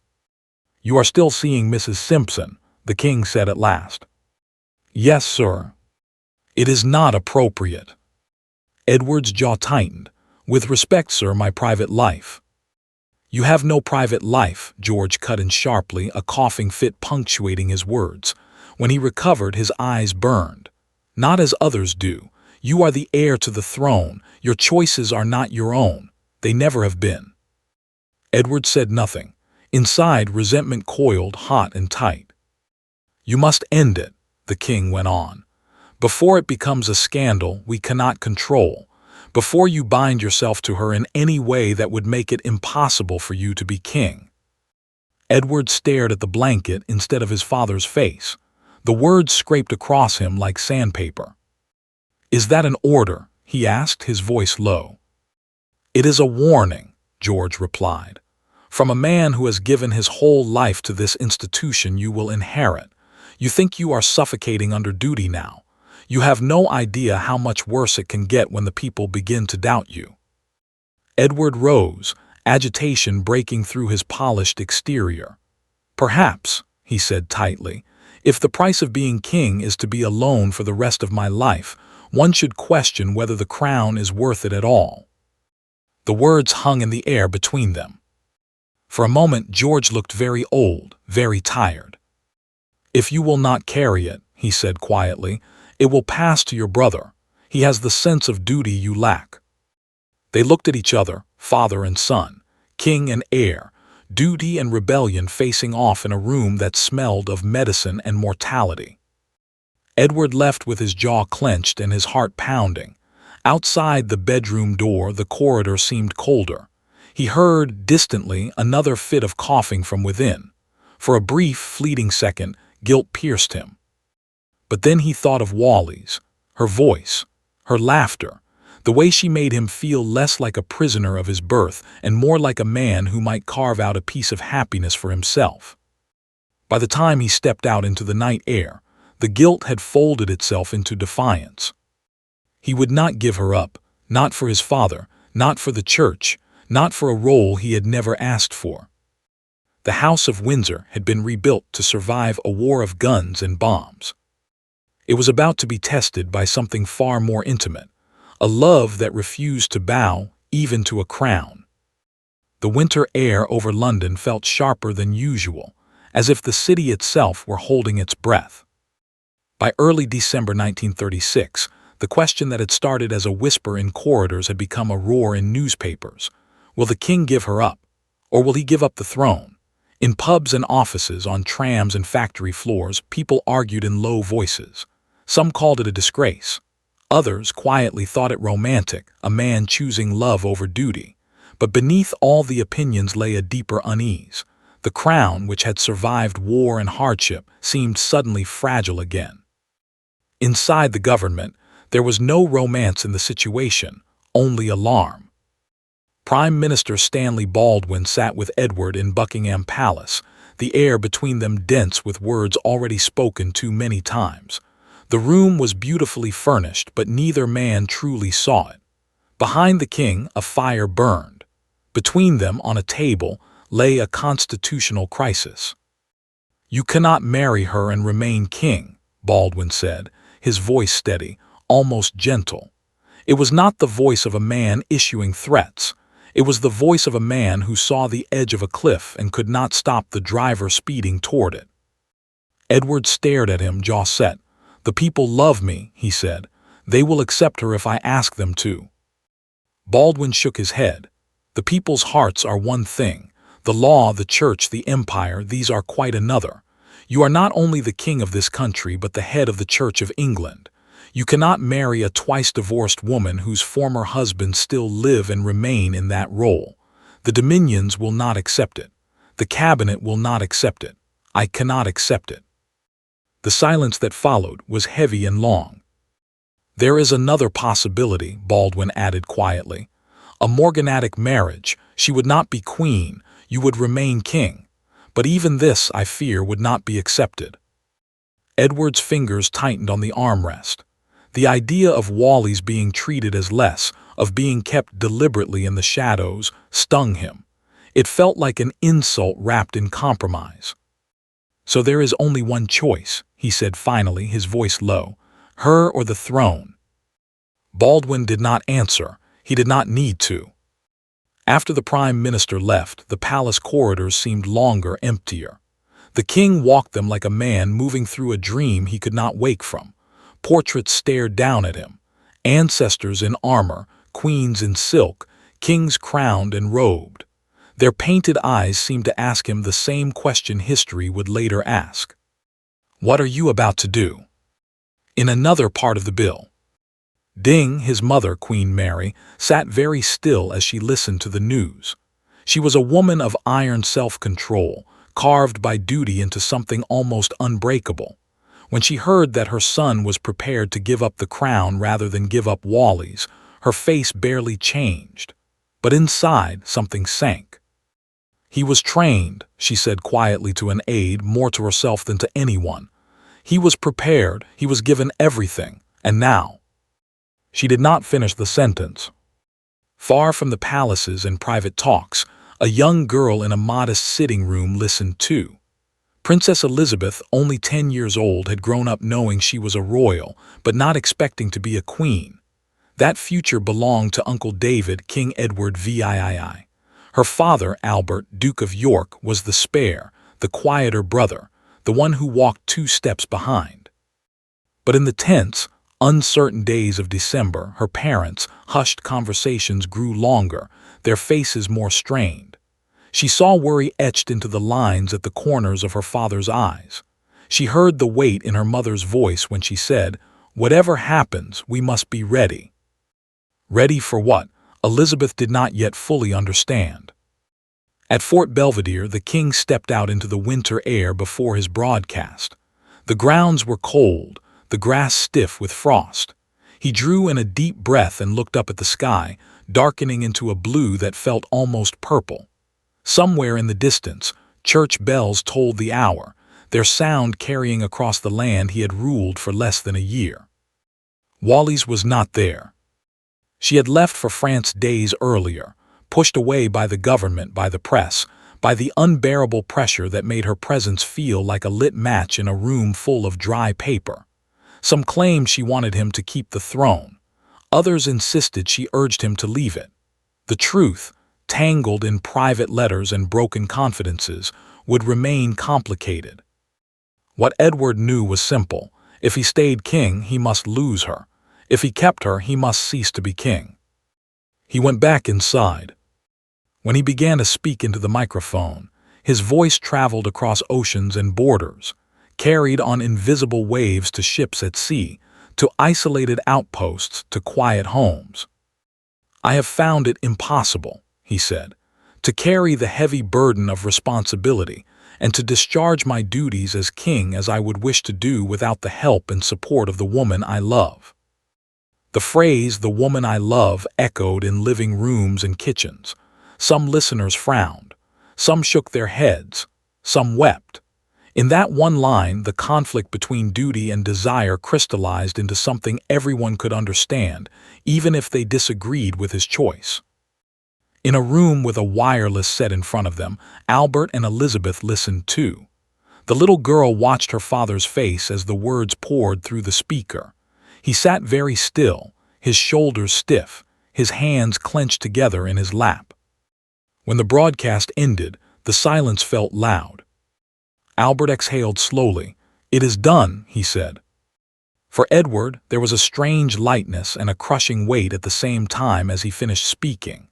"You are still seeing Mrs. Simpson," the king said at last. "Yes, sir." "It is not appropriate." Edward's jaw tightened. "With respect, sir, my private life." "You have no private life," George cut in sharply, a coughing fit punctuating his words. When he recovered, his eyes burned. "Not as others do. You are the heir to the throne. Your choices are not your own. They never have been." Edward said nothing. Inside, resentment coiled hot and tight. "You must end it," the king went on. "Before it becomes a scandal we cannot control. Before you bind yourself to her in any way that would make it impossible for you to be king." Edward stared at the blanket instead of his father's face. The words scraped across him like sandpaper. "Is that an order?" he asked, his voice low. "It is a warning," George replied. "From a man who has given his whole life to this institution you will inherit. You think you are suffocating under duty now. You have no idea how much worse it can get when the people begin to doubt you." Edward rose, agitation breaking through his polished exterior. "Perhaps," he said tightly, "if the price of being king is to be alone for the rest of my life, one should question whether the crown is worth it at all." The words hung in the air between them. For a moment George looked very old, very tired. "If you will not carry it," he said quietly, "it will pass to your brother. He has the sense of duty you lack." They looked at each other, father and son, king and heir, duty and rebellion facing off in a room that smelled of medicine and mortality. Edward left with his jaw clenched and his heart pounding. Outside the bedroom door, the corridor seemed colder. He heard, distantly, another fit of coughing from within. For a brief, fleeting second, guilt pierced him. But then he thought of Wally's, her voice, her laughter, the way she made him feel less like a prisoner of his birth and more like a man who might carve out a piece of happiness for himself. By the time he stepped out into the night air, the guilt had folded itself into defiance. He would not give her up, not for his father, not for the church, not for a role he had never asked for. The House of Windsor had been rebuilt to survive a war of guns and bombs. It was about to be tested by something far more intimate, a love that refused to bow even to a crown. The winter air over London felt sharper than usual, as if the city itself were holding its breath. By early December 1936, the question that had started as a whisper in corridors had become a roar in newspapers. Will the king give her up? Or will he give up the throne? In pubs and offices, on trams and factory floors, people argued in low voices. Some called it a disgrace. Others quietly thought it romantic, a man choosing love over duty. But beneath all the opinions lay a deeper unease. The crown, which had survived war and hardship, seemed suddenly fragile again. Inside the government, there was no romance in the situation, only alarm. Prime Minister Stanley Baldwin sat with Edward in Buckingham Palace, the air between them dense with words already spoken too many times. The room was beautifully furnished, but neither man truly saw it. Behind the king, a fire burned. Between them, on a table, lay a constitutional crisis. "You cannot marry her and remain king," Baldwin said, his voice steady, almost gentle. It was not the voice of a man issuing threats. It was the voice of a man who saw the edge of a cliff and could not stop the driver speeding toward it. Edward stared at him, jaw set. "The people love me," he said. "They will accept her if I ask them to." Baldwin shook his head. "The people's hearts are one thing. The law, the church, the empire, these are quite another. You are not only the king of this country, but the head of the Church of England. You cannot marry a twice-divorced woman whose former husband still live and remain in that role. The dominions will not accept it. The cabinet will not accept it. I cannot accept it." The silence that followed was heavy and long. "There is another possibility," Baldwin added quietly. "A morganatic marriage. She would not be queen. You would remain king. But even this, I fear, would not be accepted." Edward's fingers tightened on the armrest. The idea of Wally's being treated as less, of being kept deliberately in the shadows, stung him. It felt like an insult wrapped in compromise. "So there is only one choice," he said finally, his voice low. "Her or the throne." Baldwin did not answer. He did not need to. After the Prime Minister left, the palace corridors seemed longer, emptier. The king walked them like a man moving through a dream he could not wake from. Portraits stared down at him. Ancestors in armor, queens in silk, kings crowned and robed. Their painted eyes seemed to ask him the same question history would later ask. "What are you about to do?" In another part of the bill, Ding, his mother, Queen Mary, sat very still as she listened to the news. She was a woman of iron self-control, carved by duty into something almost unbreakable. When she heard that her son was prepared to give up the crown rather than give up Wally's, her face barely changed. But inside, something sank. "He was trained," she said quietly to an aide, more to herself than to anyone. "He was prepared, he was given everything, and now—" She did not finish the sentence. Far from the palaces and private talks, a young girl in a modest sitting room listened too. Princess Elizabeth, only 10 years old, had grown up knowing she was a royal, but not expecting to be a queen. That future belonged to Uncle David, King Edward VIII. Her father, Albert, Duke of York, was the spare, the quieter brother, the one who walked 2 steps behind. But in the tense, uncertain days of December, her parents' hushed conversations grew longer, their faces more strained. She saw worry etched into the lines at the corners of her father's eyes. She heard the weight in her mother's voice when she said, "Whatever happens, we must be ready." Ready for what? Elizabeth did not yet fully understand. At Fort Belvedere, the king stepped out into the winter air before his broadcast. The grounds were cold, the grass stiff with frost. He drew in a deep breath and looked up at the sky, darkening into a blue that felt almost purple. Somewhere in the distance, church bells tolled the hour, their sound carrying across the land he had ruled for less than a year. Wally's was not there. She had left for France days earlier, pushed away by the government, by the press, by the unbearable pressure that made her presence feel like a lit match in a room full of dry paper. Some claimed she wanted him to keep the throne. Others insisted she urged him to leave it. The truth, tangled in private letters and broken confidences, would remain complicated. What Edward knew was simple. If he stayed king, he must lose her. If he kept her, he must cease to be king. He went back inside. When he began to speak into the microphone, his voice traveled across oceans and borders, carried on invisible waves to ships at sea, to isolated outposts, to quiet homes. "I have found it impossible," he said, "to carry the heavy burden of responsibility and to discharge my duties as king as I would wish to do without the help and support of the woman I love." The phrase, "the woman I love," echoed in living rooms and kitchens. Some listeners frowned. Some shook their heads. Some wept. In that one line, the conflict between duty and desire crystallized into something everyone could understand, even if they disagreed with his choice. In a room with a wireless set in front of them, Albert and Elizabeth listened too. The little girl watched her father's face as the words poured through the speaker. He sat very still, his shoulders stiff, his hands clenched together in his lap. When the broadcast ended, the silence felt loud. Albert exhaled slowly. "It is done," he said. For Edward, there was a strange lightness and a crushing weight at the same time as he finished speaking.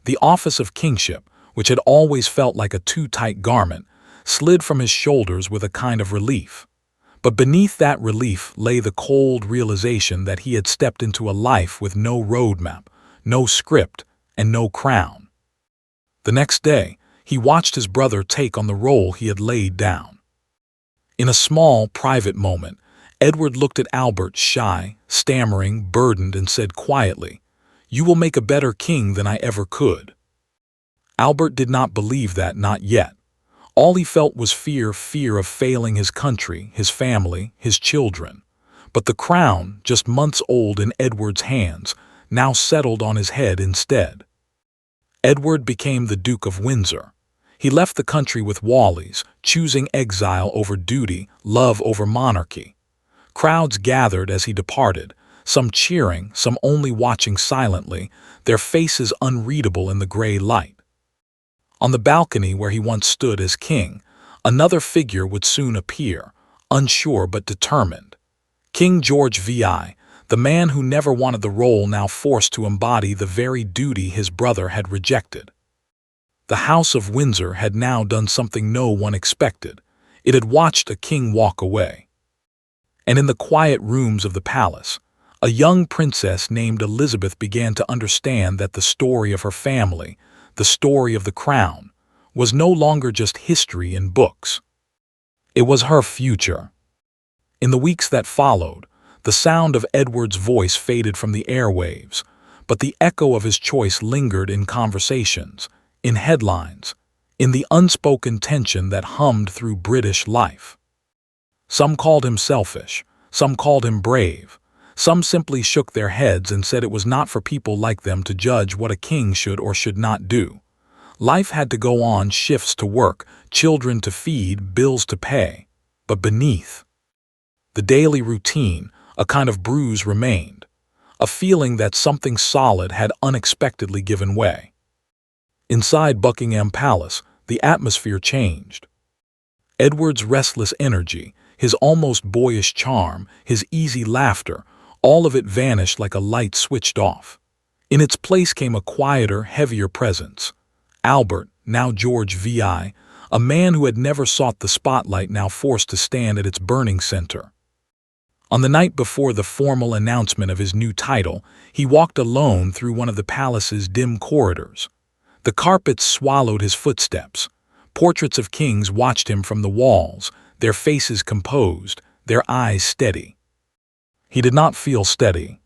The office of kingship, which had always felt like a too tight garment, slid from his shoulders with a kind of relief. But beneath that relief lay the cold realization that he had stepped into a life with no roadmap, no script, and no crown. The next day, he watched his brother take on the role he had laid down. In a small, private moment, Edward looked at Albert, shy, stammering, burdened, and said quietly, "You will make a better king than I ever could." Albert did not believe that, not yet. All he felt was fear of failing his country, his family, his children. But the crown, just months old in Edward's hands, now settled on his head instead. Edward became the Duke of Windsor. He left the country with Wallis, choosing exile over duty, love over monarchy. Crowds gathered as he departed, some cheering, some only watching silently, their faces unreadable in the gray light. On the balcony where he once stood as king, another figure would soon appear, unsure but determined. King George VI, the man who never wanted the role, now forced to embody the very duty his brother had rejected. The House of Windsor had now done something no one expected. It had watched a king walk away. And in the quiet rooms of the palace, a young princess named Elizabeth began to understand that the story of her family, the story of the crown, was no longer just history in books. It was her future. In the weeks that followed, the sound of Edward's voice faded from the airwaves, but the echo of his choice lingered in conversations, in headlines, in the unspoken tension that hummed through British life. Some called him selfish, some called him brave, some simply shook their heads and said it was not for people like them to judge what a king should or should not do. Life had to go on, shifts to work, children to feed, bills to pay. But beneath the daily routine, a kind of bruise remained, a feeling that something solid had unexpectedly given way. Inside Buckingham Palace, the atmosphere changed. Edward's restless energy, his almost boyish charm, his easy laughter, all of it vanished like a light switched off. In its place came a quieter, heavier presence. Albert, now George VI, a man who had never sought the spotlight, now forced to stand at its burning center. On the night before the formal announcement of his new title, he walked alone through one of the palace's dim corridors. The carpets swallowed his footsteps. Portraits of kings watched him from the walls, their faces composed, their eyes steady. He did not feel steady.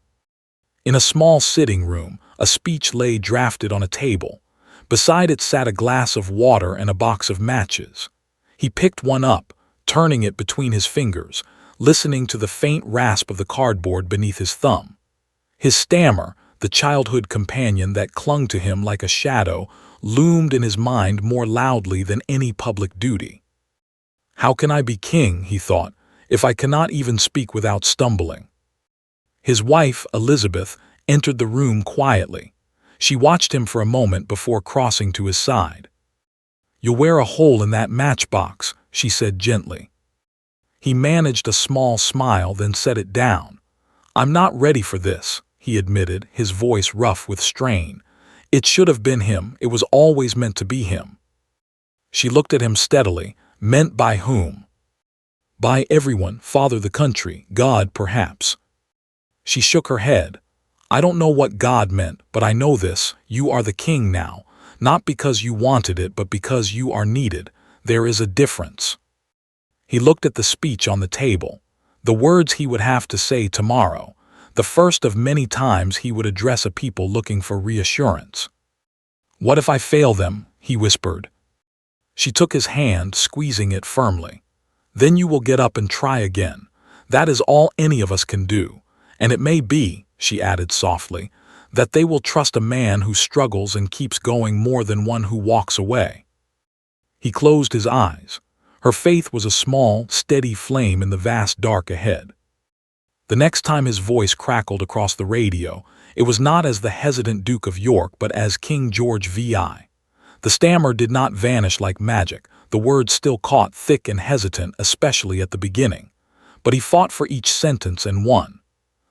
In a small sitting room, a speech lay drafted on a table. Beside it sat a glass of water and a box of matches. He picked one up, turning it between his fingers, listening to the faint rasp of the cardboard beneath his thumb. His stammer, the childhood companion that clung to him like a shadow, loomed in his mind more loudly than any public duty. "How can I be king," he thought, "if I cannot even speak without stumbling?" His wife, Elizabeth, entered the room quietly. She watched him for a moment before crossing to his side. "You'll wear a hole in that matchbox," she said gently. He managed a small smile, then set it down. "I'm not ready for this," he admitted, his voice rough with strain. "It should have been him. It was always meant to be him." She looked at him steadily. "Meant by whom?" "By everyone, father, the country, God, perhaps." She shook her head. "I don't know what God meant, but I know this. You are the king now, not because you wanted it, but because you are needed. There is a difference." He looked at the speech on the table, the words he would have to say tomorrow, the first of many times he would address a people looking for reassurance. "What if I fail them?" he whispered. She took his hand, squeezing it firmly. Then you will get up and try again. That is all any of us can do. And it may be, she added softly, that they will trust a man who struggles and keeps going more than one who walks away. He closed his eyes. Her faith was a small, steady flame in the vast dark ahead. The next time his voice crackled across the radio, it was not as the hesitant Duke of York but as King George VI. The stammer did not vanish like magic. The words still caught thick and hesitant, especially at the beginning. But he fought for each sentence and won.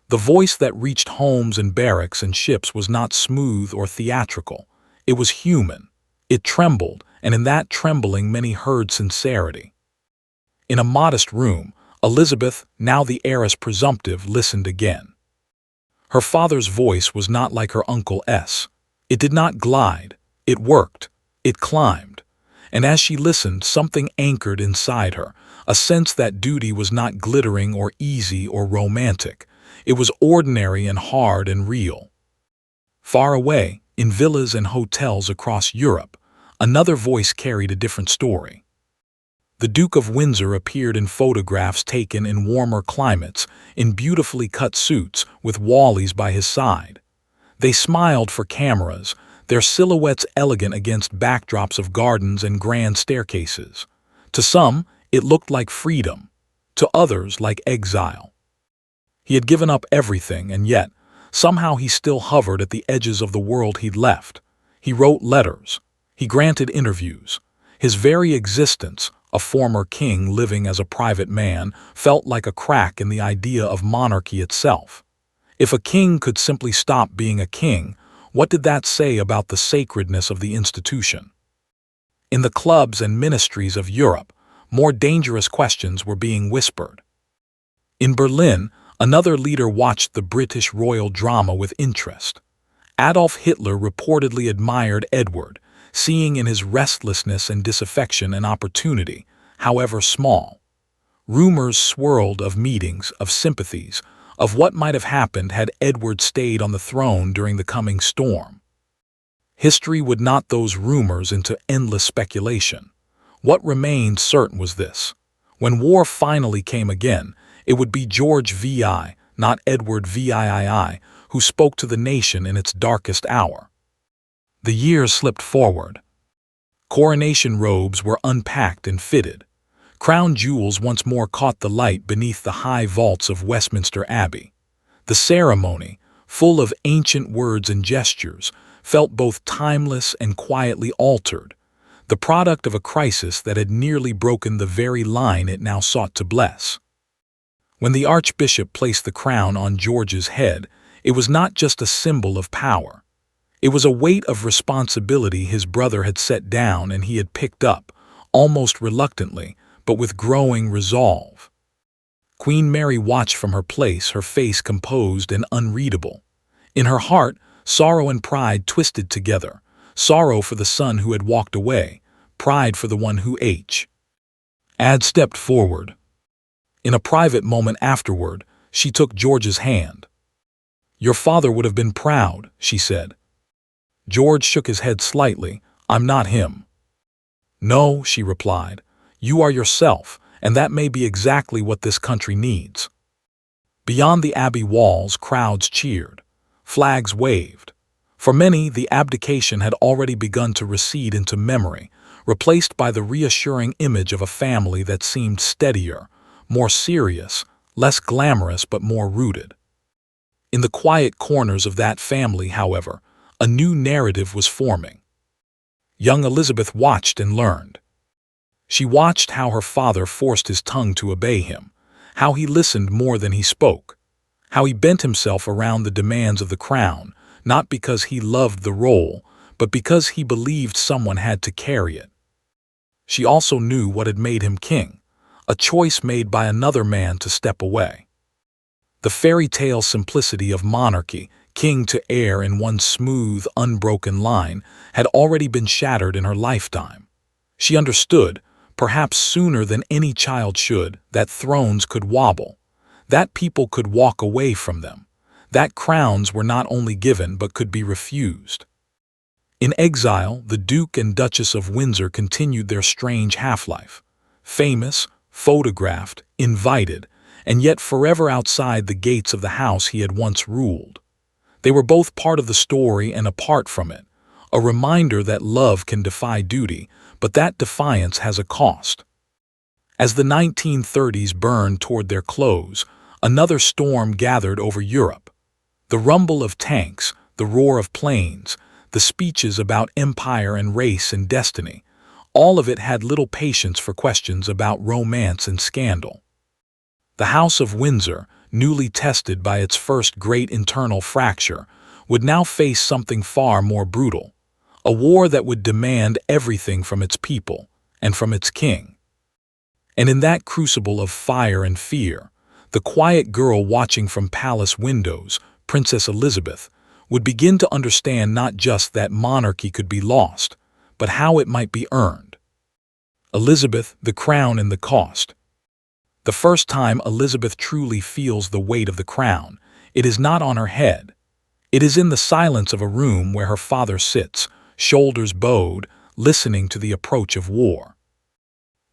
The voice that reached homes and barracks and ships was not smooth or theatrical. It was human. It trembled, and in that trembling many heard sincerity. In a modest room, Elizabeth, now the heiress presumptive, listened again. Her father's voice was not like her uncle's. It did not glide. It worked. It climbed. And as she listened, something anchored inside her, a sense that duty was not glittering or easy or romantic. It was ordinary and hard and real. Far away, in villas and hotels across Europe, another voice carried a different story. The Duke of Windsor appeared in photographs taken in warmer climates, in beautifully cut suits, with Wallies by his side. They smiled for cameras, their silhouettes elegant against backdrops of gardens and grand staircases. To some, it looked like freedom. To others, like exile. He had given up everything, and yet, somehow he still hovered at the edges of the world he'd left. He wrote letters. He granted interviews. His very existence, a former king living as a private man, felt like a crack in the idea of monarchy itself. If a king could simply stop being a king, what did that say about the sacredness of the institution? In the clubs and ministries of Europe, more dangerous questions were being whispered. In Berlin, another leader watched the British royal drama with interest. Adolf Hitler reportedly admired Edward, seeing in his restlessness and disaffection an opportunity, however small. Rumors swirled of meetings, of sympathies, of what might have happened had Edward stayed on the throne during the coming storm. History would knot those rumors into endless speculation. What remained certain was this. When war finally came again, it would be George VI, not Edward VII, who spoke to the nation in its darkest hour. The years slipped forward. Coronation robes were unpacked and fitted. Crown jewels once more caught the light beneath the high vaults of Westminster Abbey. The ceremony, full of ancient words and gestures, felt both timeless and quietly altered, the product of a crisis that had nearly broken the very line it now sought to bless. When the Archbishop placed the crown on George's head, it was not just a symbol of power. It was a weight of responsibility his brother had set down and he had picked up, almost reluctantly, but with growing resolve. Queen Mary watched from her place, her face composed and unreadable. In her heart, sorrow and pride twisted together, sorrow for the son who had walked away, pride for the one who had stepped forward. In a private moment afterward, she took George's hand. "Your father would have been proud," she said. George shook his head slightly. "I'm not him." "No," she replied. "You are yourself, and that may be exactly what this country needs." Beyond the Abbey walls, crowds cheered. Flags waved. For many, the abdication had already begun to recede into memory, replaced by the reassuring image of a family that seemed steadier, more serious, less glamorous but more rooted. In the quiet corners of that family, however, a new narrative was forming. Young Elizabeth watched and learned. She watched how her father forced his tongue to obey him, how he listened more than he spoke, how he bent himself around the demands of the crown, not because he loved the role, but because he believed someone had to carry it. She also knew what had made him king, a choice made by another man to step away. The fairy tale simplicity of monarchy, king to heir in one smooth, unbroken line, had already been shattered in her lifetime. She understood, perhaps sooner than any child should, that thrones could wobble, that people could walk away from them, that crowns were not only given but could be refused. In exile, the Duke and Duchess of Windsor continued their strange half-life. Famous, photographed, invited, and yet forever outside the gates of the house he had once ruled. They were both part of the story and apart from it, a reminder that love can defy duty, but that defiance has a cost. As the 1930s burned toward their close, another storm gathered over Europe. The rumble of tanks, the roar of planes, the speeches about empire and race and destiny, all of it had little patience for questions about romance and scandal. The House of Windsor, newly tested by its first great internal fracture, would now face something far more brutal, a war that would demand everything from its people and from its king. And in that crucible of fire and fear, the quiet girl watching from palace windows, Princess Elizabeth, would begin to understand not just that monarchy could be lost, but how it might be earned. Elizabeth, the crown and the cost. The first time Elizabeth truly feels the weight of the crown, it is not on her head. It is in the silence of a room where her father sits, shoulders bowed, listening to the approach of war.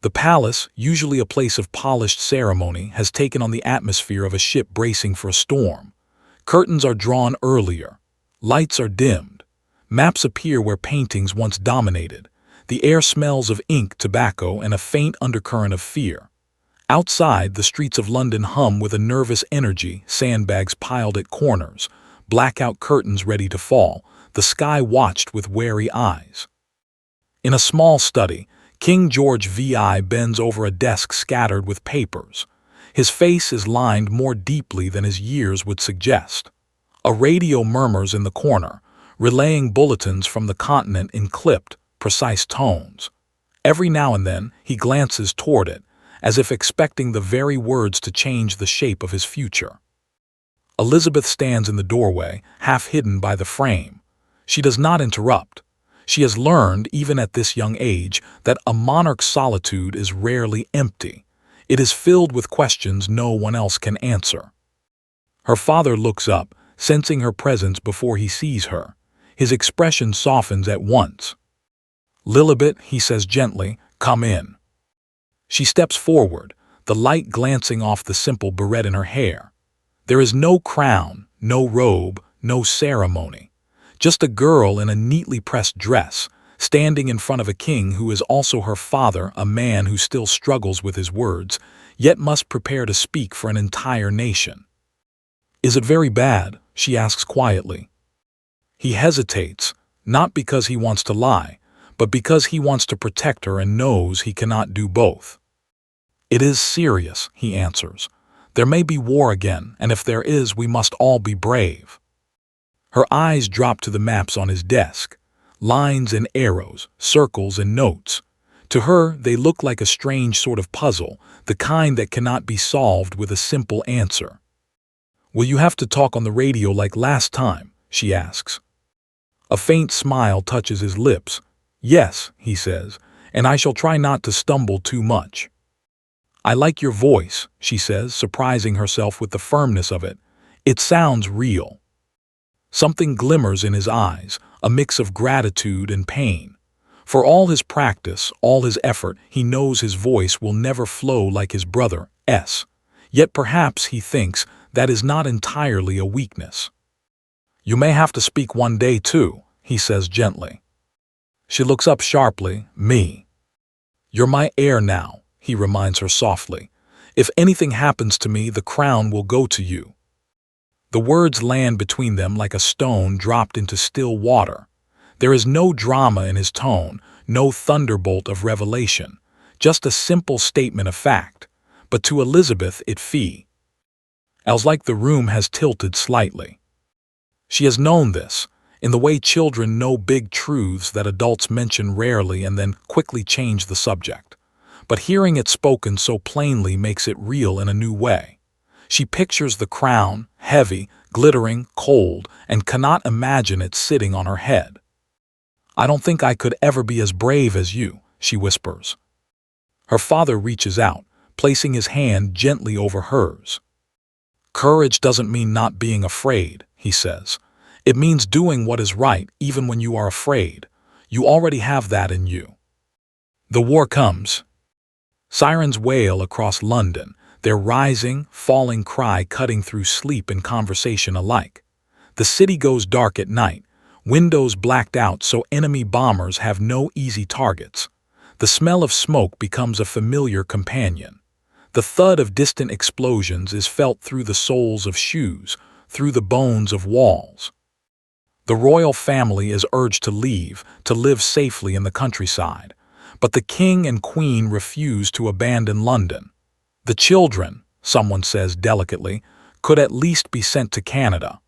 The palace, usually a place of polished ceremony, has taken on the atmosphere of a ship bracing for a storm. Curtains are drawn earlier. Lights are dimmed. Maps appear where paintings once dominated. The air smells of ink, tobacco, and a faint undercurrent of fear. Outside, the streets of London hum with a nervous energy, sandbags piled at corners, blackout curtains ready to fall, the sky watched with wary eyes. In a small study, King George VI bends over a desk scattered with papers. His face is lined more deeply than his years would suggest. A radio murmurs in the corner, relaying bulletins from the continent in clipped, precise tones. Every now and then, he glances toward it, as if expecting the very words to change the shape of his future. Elizabeth stands in the doorway, half hidden by the frame. She does not interrupt. She has learned, even at this young age, that a monarch's solitude is rarely empty. It is filled with questions no one else can answer. Her father looks up, sensing her presence before he sees her. His expression softens at once. "Lilibet," he says gently, "come in." She steps forward, the light glancing off the simple barrette in her hair. There is no crown, no robe, no ceremony. Just a girl in a neatly pressed dress, standing in front of a king who is also her father, a man who still struggles with his words, yet must prepare to speak for an entire nation. "Is it very bad?" she asks quietly. He hesitates, not because he wants to lie, but because he wants to protect her and knows he cannot do both. "It is serious," he answers. "There may be war again, and if there is, we must all be brave." Her eyes drop to the maps on his desk, lines and arrows, circles and notes. To her, they look like a strange sort of puzzle, the kind that cannot be solved with a simple answer. "Will you have to talk on the radio like last time?" she asks. A faint smile touches his lips. "Yes," he says, "and I shall try not to stumble too much." "I like your voice," she says, surprising herself with the firmness of it. "It sounds real." Something glimmers in his eyes, a mix of gratitude and pain. For all his practice, all his effort, he knows his voice will never flow like his brother's. Yet perhaps, he thinks, that is not entirely a weakness. "You may have to speak one day too," he says gently. She looks up sharply. "Me?" "You're my heir now," he reminds her softly. "If anything happens to me, the crown will go to you." The words land between them like a stone dropped into still water. There is no drama in his tone, no thunderbolt of revelation, just a simple statement of fact. But to Elizabeth it feels like the room has tilted slightly. She has known this, in the way children know big truths that adults mention rarely and then quickly change the subject. But hearing it spoken so plainly makes it real in a new way. She pictures the crown, heavy, glittering, cold, and cannot imagine it sitting on her head. "I don't think I could ever be as brave as you," she whispers. Her father reaches out, placing his hand gently over hers. "Courage doesn't mean not being afraid," he says. "It means doing what is right even when you are afraid. You already have that in you." The war comes. Sirens wail across London, their rising, falling cry cutting through sleep and conversation alike. The city goes dark at night, windows blacked out so enemy bombers have no easy targets. The smell of smoke becomes a familiar companion. The thud of distant explosions is felt through the soles of shoes, through the bones of walls. The royal family is urged to leave, to live safely in the countryside. But the king and queen refuse to abandon London. The children, someone says delicately, could at least be sent to Canada.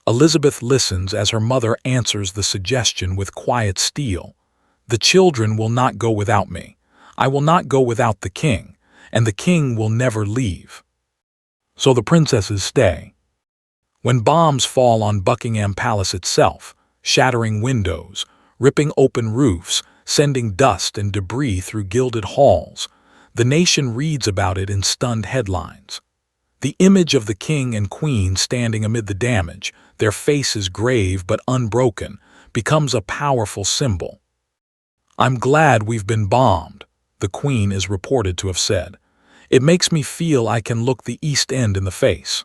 Elizabeth listens as her mother answers the suggestion with quiet steel. The children will not go without me. I will not go without the king, and the king will never leave. So the princesses stay. When bombs fall on Buckingham Palace itself, shattering windows, ripping open roofs, sending dust and debris through gilded halls, the nation reads about it in stunned headlines. The image of the king and queen standing amid the damage, their faces grave but unbroken, becomes a powerful symbol. "I'm glad we've been bombed," the queen is reported to have said. "It makes me feel I can look the East End in the face."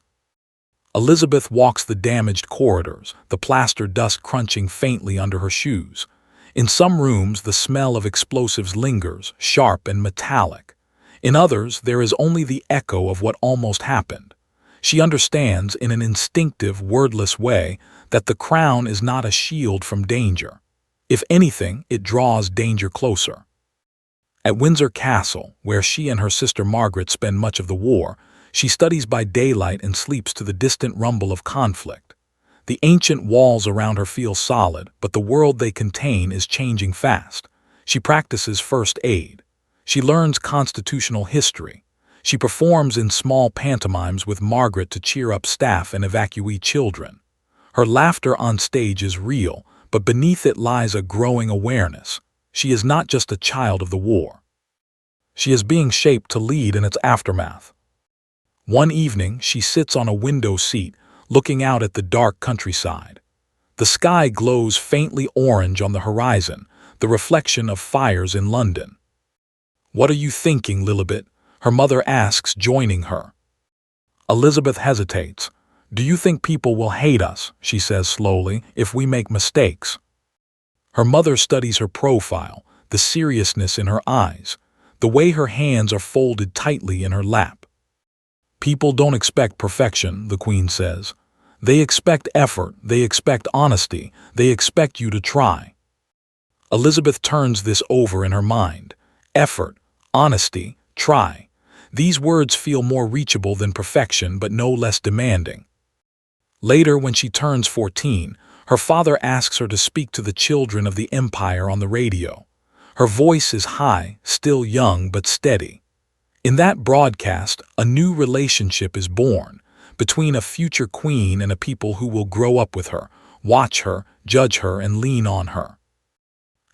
Elizabeth walks the damaged corridors, the plaster dust crunching faintly under her shoes. In some rooms, the smell of explosives lingers, sharp and metallic. In others, there is only the echo of what almost happened. She understands, in an instinctive, wordless way, that the crown is not a shield from danger. If anything, it draws danger closer. At Windsor Castle, where she and her sister Margaret spend much of the war, she studies by daylight and sleeps to the distant rumble of conflict. The ancient walls around her feel solid, but the world they contain is changing fast. She practices first aid. She learns constitutional history. She performs in small pantomimes with Margaret to cheer up staff and evacuee children. Her laughter on stage is real, but beneath it lies a growing awareness. She is not just a child of the war. She is being shaped to lead in its aftermath. One evening, she sits on a window seat, looking out at the dark countryside. The sky glows faintly orange on the horizon, the reflection of fires in London. "What are you thinking, Lilibet?" her mother asks, joining her. Elizabeth hesitates. "Do you think people will hate us," she says slowly, "if we make mistakes?" Her mother studies her profile, the seriousness in her eyes, the way her hands are folded tightly in her lap. "People don't expect perfection," the Queen says. "They expect effort, they expect honesty, they expect you to try." Elizabeth turns this over in her mind. Effort, honesty, try. These words feel more reachable than perfection, but no less demanding. Later, when she turns 14, her father asks her to speak to the children of the empire on the radio. Her voice is high, still young but steady. In that broadcast, a new relationship is born, between a future queen and a people who will grow up with her, watch her, judge her, and lean on her.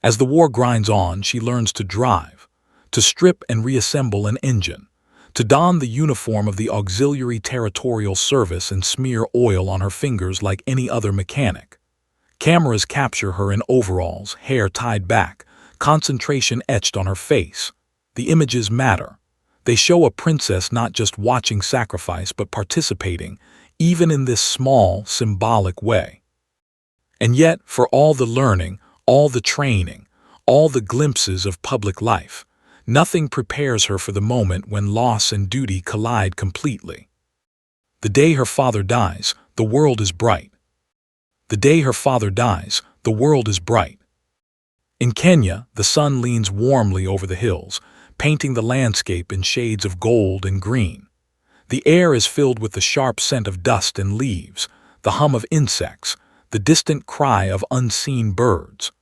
As the war grinds on, she learns to drive, to strip and reassemble an engine, to don the uniform of the Auxiliary Territorial Service and smear oil on her fingers like any other mechanic. Cameras capture her in overalls, hair tied back, concentration etched on her face. The images matter. They show a princess not just watching sacrifice but participating, even in this small, symbolic way. And yet, for all the learning, all the training, all the glimpses of public life, nothing prepares her for the moment when loss and duty collide completely. The day her father dies, the world is bright. The day her father dies, the world is bright. In Kenya, the sun leans warmly over the hills, painting the landscape in shades of gold and green. The air is filled with the sharp scent of dust and leaves, the hum of insects, the distant cry of unseen birds.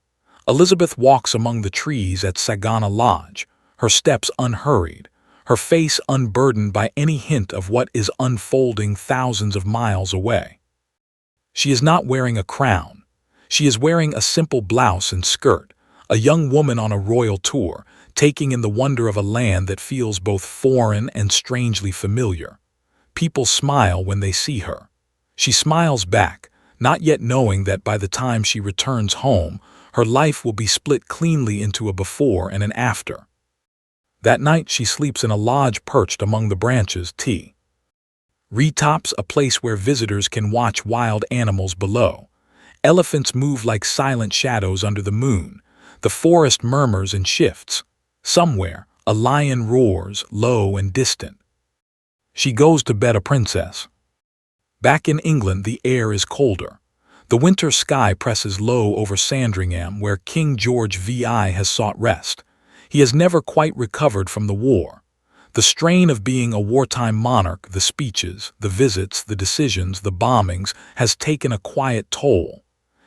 Elizabeth walks among the trees at Sagana Lodge, her steps unhurried, her face unburdened by any hint of what is unfolding thousands of miles away. She is not wearing a crown. She is wearing a simple blouse and skirt, a young woman on a royal tour, taking in the wonder of a land that feels both foreign and strangely familiar. People smile when they see her. She smiles back, not yet knowing that by the time she returns home, her life will be split cleanly into a before and an after. That night she sleeps in a lodge perched among the branches, Retops, a place where visitors can watch wild animals below. Elephants move like silent shadows under the moon. The forest murmurs and shifts. Somewhere, a lion roars, low and distant. She goes to bed a princess. Back in England, the air is colder. The winter sky presses low over Sandringham, where King George VI has sought rest. He has never quite recovered from the war. The strain of being a wartime monarch, the speeches, the visits, the decisions, the bombings, has taken a quiet toll.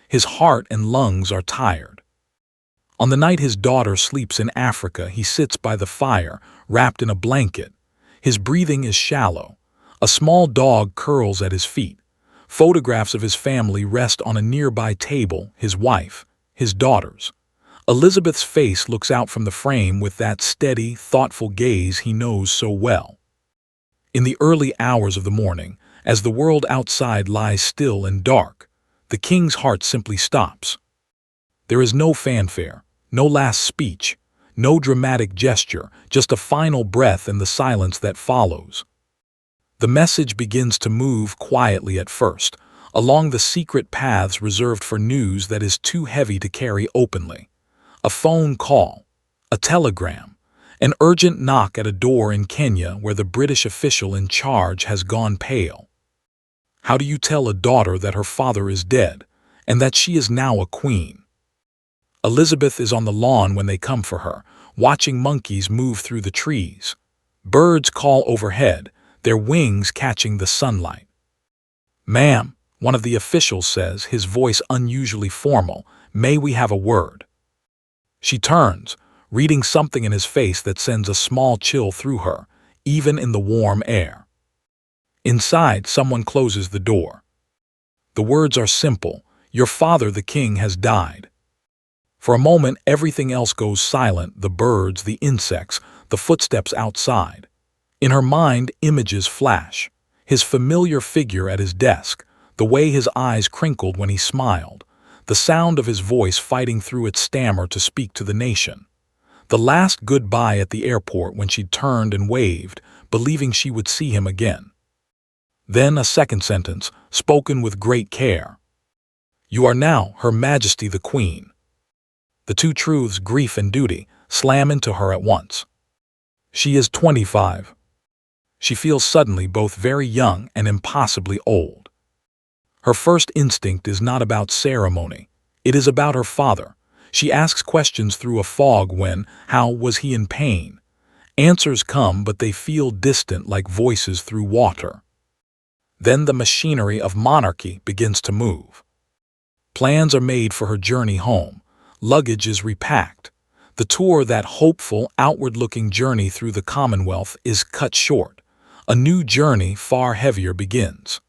His heart and lungs are tired. On the night his daughter sleeps in Africa, he sits by the fire, wrapped in a blanket. His breathing is shallow. A small dog curls at his feet. Photographs of his family rest on a nearby table, his wife, his daughters. Elizabeth's face looks out from the frame with that steady, thoughtful gaze he knows so well. In the early hours of the morning, as the world outside lies still and dark, the king's heart simply stops. There is no fanfare, no last speech, no dramatic gesture, just a final breath and the silence that follows. The message begins to move quietly at first, along the secret paths reserved for news that is too heavy to carry openly. A phone call, a telegram, an urgent knock at a door in Kenya where the British official in charge has gone pale. How do you tell a daughter that her father is dead, and that she is now a queen? Elizabeth is on the lawn when they come for her, watching monkeys move through the trees. Birds call overhead, their wings catching the sunlight. "Ma'am," one of the officials says, his voice unusually formal, "may we have a word?" She turns, reading something in his face that sends a small chill through her, even in the warm air. Inside, someone closes the door. The words are simple, "Your father, the king, has died." For a moment, everything else goes silent, the birds, the insects, the footsteps outside. In her mind, images flash. His familiar figure at his desk, the way his eyes crinkled when he smiled, the sound of his voice fighting through its stammer to speak to the nation. The last goodbye at the airport when she turned and waved, believing she would see him again. Then a second sentence, spoken with great care. "You are now Her Majesty the Queen." The two truths, grief and duty, slam into her at once. She is 25. She feels suddenly both very young and impossibly old. Her first instinct is not about ceremony. It is about her father. She asks questions through a fog when, how was he in pain? Answers come, but they feel distant like voices through water. Then the machinery of monarchy begins to move. Plans are made for her journey home. Luggage is repacked. The tour, that hopeful, outward-looking journey through the Commonwealth, is cut short. A new journey, far heavier, begins.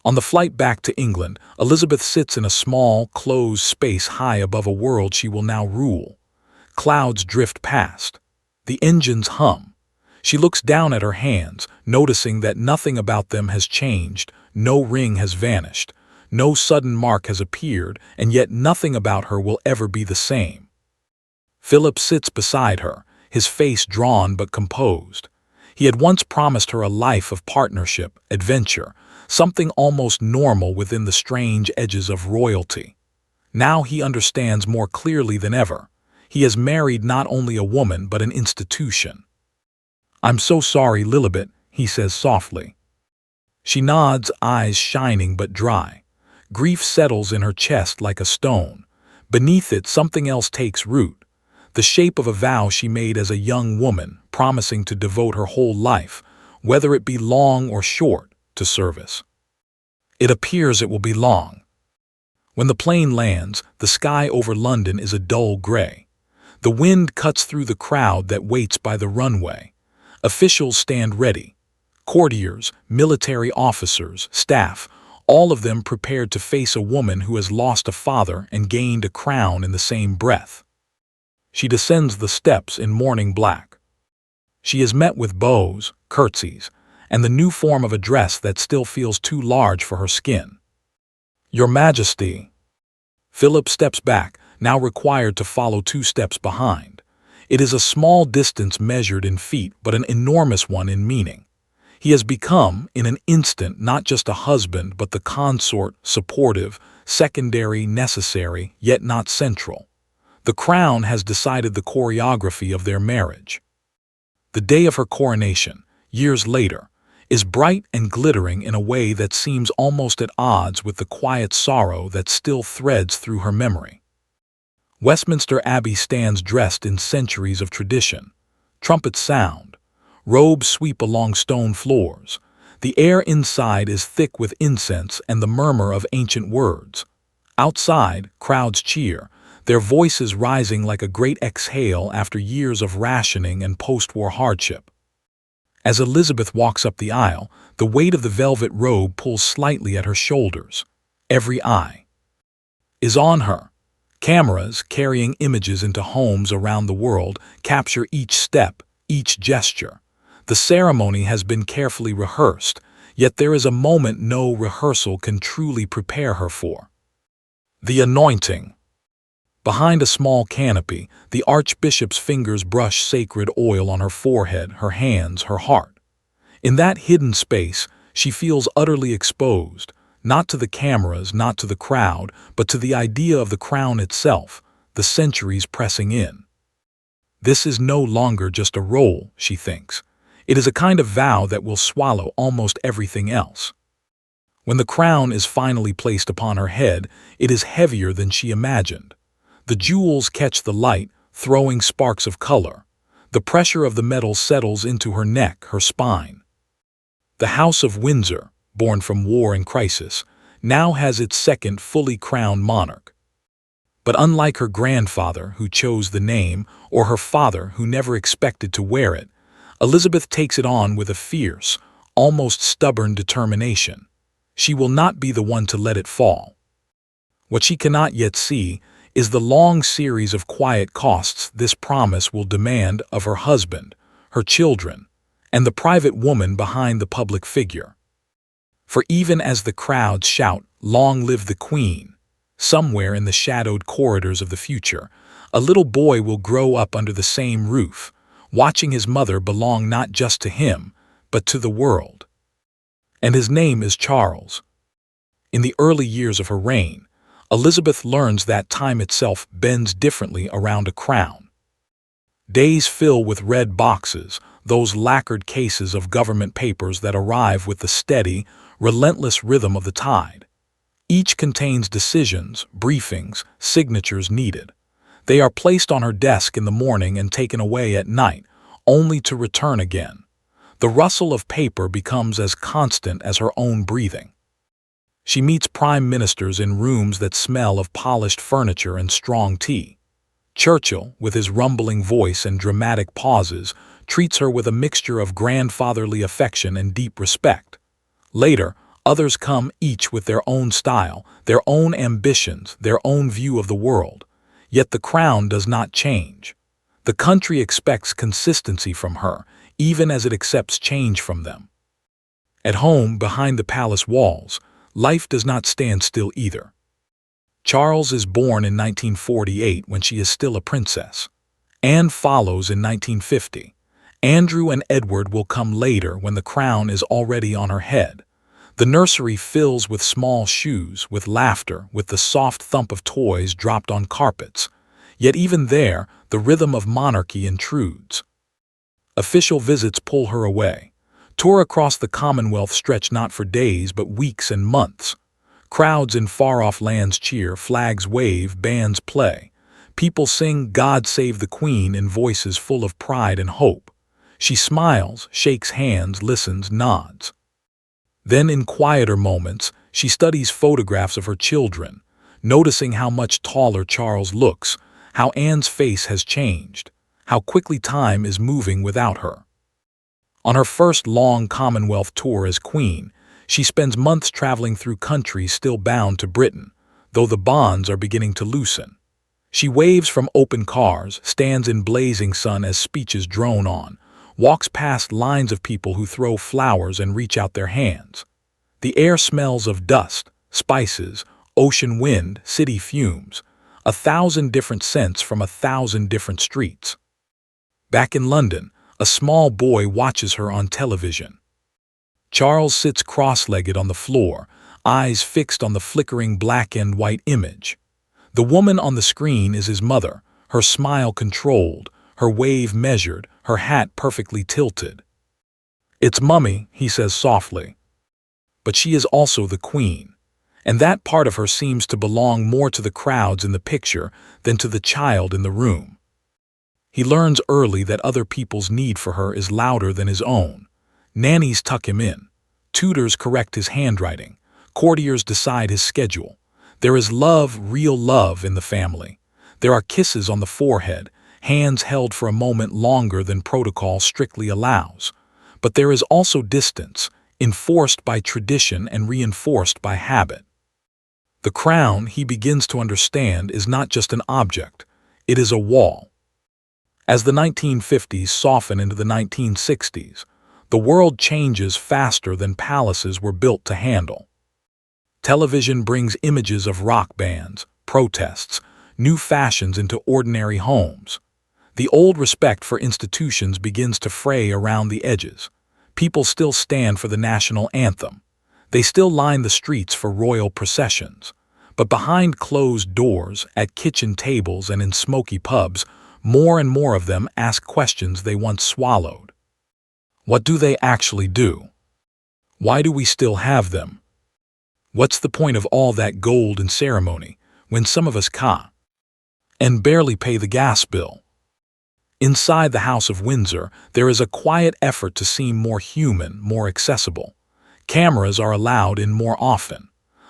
On the flight back to England, Elizabeth sits in a small, closed space high above a world she will now rule. Clouds drift past. The engines hum. She looks down at her hands, noticing that nothing about them has changed, no ring has vanished, no sudden mark has appeared, and yet nothing about her will ever be the same. Philip sits beside her, his face drawn but composed. He had once promised her a life of partnership, adventure, something almost normal within the strange edges of royalty. Now he understands more clearly than ever. He has married not only a woman but an institution. "I'm so sorry, Lilibet," he says softly. She nods, eyes shining but dry. Grief settles in her chest like a stone. Beneath it, something else takes root. The shape of a vow she made as a young woman, promising to devote her whole life, whether it be long or short, to service. It appears it will be long. When the plane lands, the sky over London is a dull gray. The wind cuts through the crowd that waits by the runway. Officials stand ready. Courtiers, military officers, staff, all of them prepared to face a woman who has lost a father and gained a crown in the same breath. She descends the steps in mourning black. She is met with bows, curtsies, and the new form of address that still feels too large for her skin. "Your Majesty." Philip steps back, now required to follow 2 steps behind. It is a small distance measured in feet, but an enormous one in meaning. He has become, in an instant, not just a husband, but the consort, supportive, secondary, necessary, yet not central. The crown has decided the choreography of their marriage. The day of her coronation, years later, is bright and glittering in a way that seems almost at odds with the quiet sorrow that still threads through her memory. Westminster Abbey stands dressed in centuries of tradition. Trumpets sound. Robes sweep along stone floors. The air inside is thick with incense and the murmur of ancient words. Outside, crowds cheer, their voices rising like a great exhale after years of rationing and post-war hardship. As Elizabeth walks up the aisle, the weight of the velvet robe pulls slightly at her shoulders. Every eye is on her. Cameras, carrying images into homes around the world, capture each step, each gesture. The ceremony has been carefully rehearsed, yet there is a moment no rehearsal can truly prepare her for. The anointing. Behind a small canopy, the archbishop's fingers brush sacred oil on her forehead, her hands, her heart. In that hidden space, she feels utterly exposed, not to the cameras, not to the crowd, but to the idea of the crown itself, the centuries pressing in. This is no longer just a role, she thinks. It is a kind of vow that will swallow almost everything else. When the crown is finally placed upon her head, it is heavier than she imagined. The jewels catch the light, throwing sparks of color. The pressure of the metal settles into her neck, her spine. The House of Windsor, born from war and crisis, now has its second fully crowned monarch. But unlike her grandfather, who chose the name, or her father, who never expected to wear it, Elizabeth takes it on with a fierce, almost stubborn determination. She will not be the one to let it fall. What she cannot yet see is the long series of quiet costs this promise will demand of her husband, her children, and the private woman behind the public figure. For even as the crowds shout, "Long live the Queen," somewhere in the shadowed corridors of the future, a little boy will grow up under the same roof, watching his mother belong not just to him, but to the world. And his name is Charles. In the early years of her reign, Elizabeth learns that time itself bends differently around a crown. Days fill with red boxes, those lacquered cases of government papers that arrive with the steady, relentless rhythm of the tide. Each contains decisions, briefings, signatures needed. They are placed on her desk in the morning and taken away at night, only to return again. The rustle of paper becomes as constant as her own breathing. She meets prime ministers in rooms that smell of polished furniture and strong tea. Churchill, with his rumbling voice and dramatic pauses, treats her with a mixture of grandfatherly affection and deep respect. Later, others come, each with their own style, their own ambitions, their own view of the world. Yet the crown does not change. The country expects consistency from her, even as it accepts change from them. At home, behind the palace walls, life does not stand still either. Charles is born in 1948 when she is still a princess. Anne follows in 1950. Andrew and Edward will come later when the crown is already on her head. The nursery fills with small shoes, with laughter, with the soft thump of toys dropped on carpets. Yet even there, the rhythm of monarchy intrudes. Official visits pull her away. Tour across the Commonwealth stretch not for days but weeks and months. Crowds in far-off lands cheer, flags wave, bands play. People sing "God Save the Queen" in voices full of pride and hope. She smiles, shakes hands, listens, nods. Then in quieter moments, she studies photographs of her children, noticing how much taller Charles looks, how Anne's face has changed, how quickly time is moving without her. On her first long Commonwealth tour as Queen, she spends months traveling through countries still bound to Britain, though the bonds are beginning to loosen. She waves from open cars, stands in blazing sun as speeches drone on, walks past lines of people who throw flowers and reach out their hands. The air smells of dust, spices, ocean wind, city fumes, 1,000 different scents from 1,000 different streets. Back in London, a small boy watches her on television. Charles sits cross-legged on the floor, eyes fixed on the flickering black and white image. The woman on the screen is his mother, her smile controlled, her wave measured, her hat perfectly tilted. "It's Mummy," he says softly. But she is also the queen, and that part of her seems to belong more to the crowds in the picture than to the child in the room. He learns early that other people's need for her is louder than his own. Nannies tuck him in. Tutors correct his handwriting. Courtiers decide his schedule. There is love, real love, in the family. There are kisses on the forehead, hands held for a moment longer than protocol strictly allows. But there is also distance, enforced by tradition and reinforced by habit. The crown, he begins to understand, is not just an object. It is a wall. As the 1950s soften into the 1960s, the world changes faster than palaces were built to handle. Television brings images of rock bands, protests, new fashions into ordinary homes. The old respect for institutions begins to fray around the edges. People still stand for the national anthem. They still line the streets for royal processions. But behind closed doors, at kitchen tables and in smoky pubs, more and more of them ask questions they once swallowed. What do they actually do? Why do we still have them? What's the point of all that gold and ceremony when some of us can't and barely pay the gas bill? Inside the House of Windsor, there is a quiet effort to seem more human, more accessible. Cameras are allowed in more often.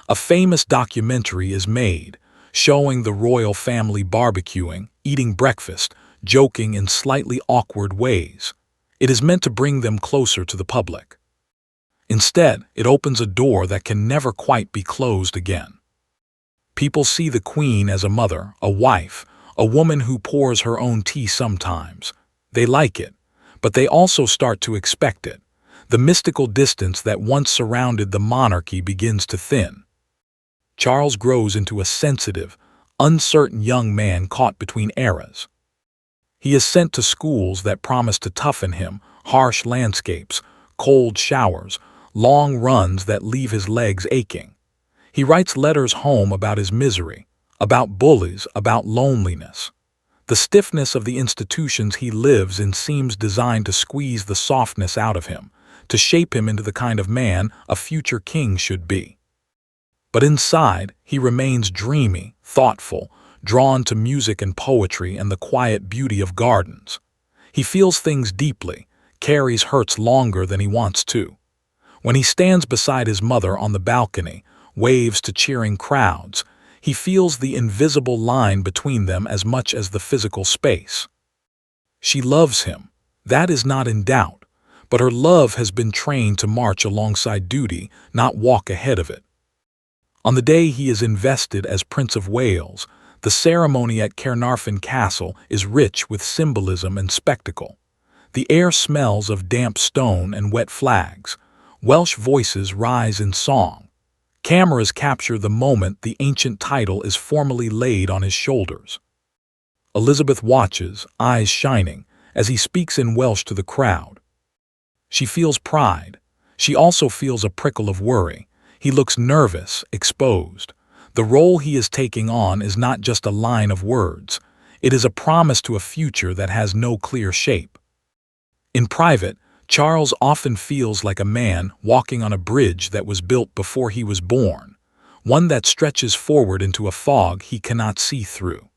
A famous documentary is made, showing the royal family barbecuing, eating breakfast, joking in slightly awkward ways. It is meant to bring them closer to the public. Instead, it opens a door that can never quite be closed again. People see the Queen as a mother, a wife, a woman who pours her own tea sometimes. They like it, but they also start to expect it. The mystical distance that once surrounded the monarchy begins to thin. Charles grows into a sensitive, uncertain young man caught between eras. He is sent to schools that promise to toughen him, harsh landscapes, cold showers, long runs that leave his legs aching. He writes letters home about his misery, about bullies, about loneliness. The stiffness of the institutions he lives in seems designed to squeeze the softness out of him, to shape him into the kind of man a future king should be. But inside, he remains dreamy, thoughtful, drawn to music and poetry and the quiet beauty of gardens. He feels things deeply, carries hurts longer than he wants to. When he stands beside his mother on the balcony, waves to cheering crowds, he feels the invisible line between them as much as the physical space. She loves him. That is not in doubt. But her love has been trained to march alongside duty, not walk ahead of it. On the day he is invested as Prince of Wales, the ceremony at Caernarfon Castle is rich with symbolism and spectacle. The air smells of damp stone and wet flags. Welsh voices rise in song. Cameras capture the moment the ancient title is formally laid on his shoulders. Elizabeth watches, eyes shining, as he speaks in Welsh to the crowd. She feels pride. She also feels a prickle of worry. He looks nervous, exposed. The role he is taking on is not just a line of words. It is a promise to a future that has no clear shape. In private, Charles often feels like a man walking on a bridge that was built before he was born, one that stretches forward into a fog he cannot see through.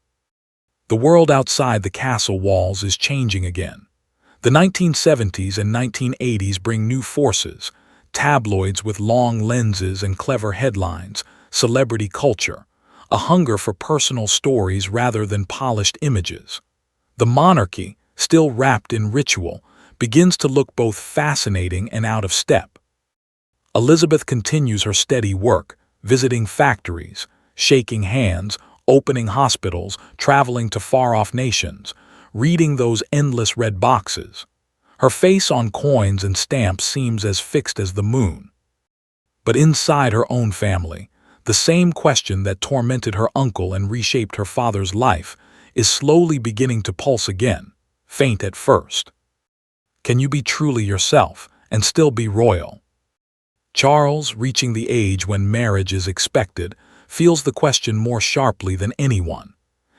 The world outside the castle walls is changing again. The 1970s and 1980s bring new forces, tabloids with long lenses and clever headlines, celebrity culture, a hunger for personal stories rather than polished images. The monarchy, still wrapped in ritual, begins to look both fascinating and out of step. Elizabeth continues her steady work, visiting factories, shaking hands, opening hospitals, traveling to far-off nations, reading those endless red boxes. Her face on coins and stamps seems as fixed as the moon. But inside her own family, the same question that tormented her uncle and reshaped her father's life is slowly beginning to pulse again. faint at first. Can you be truly yourself and still be royal? Charles, reaching the age when marriage is expected, feels the question more sharply than anyone.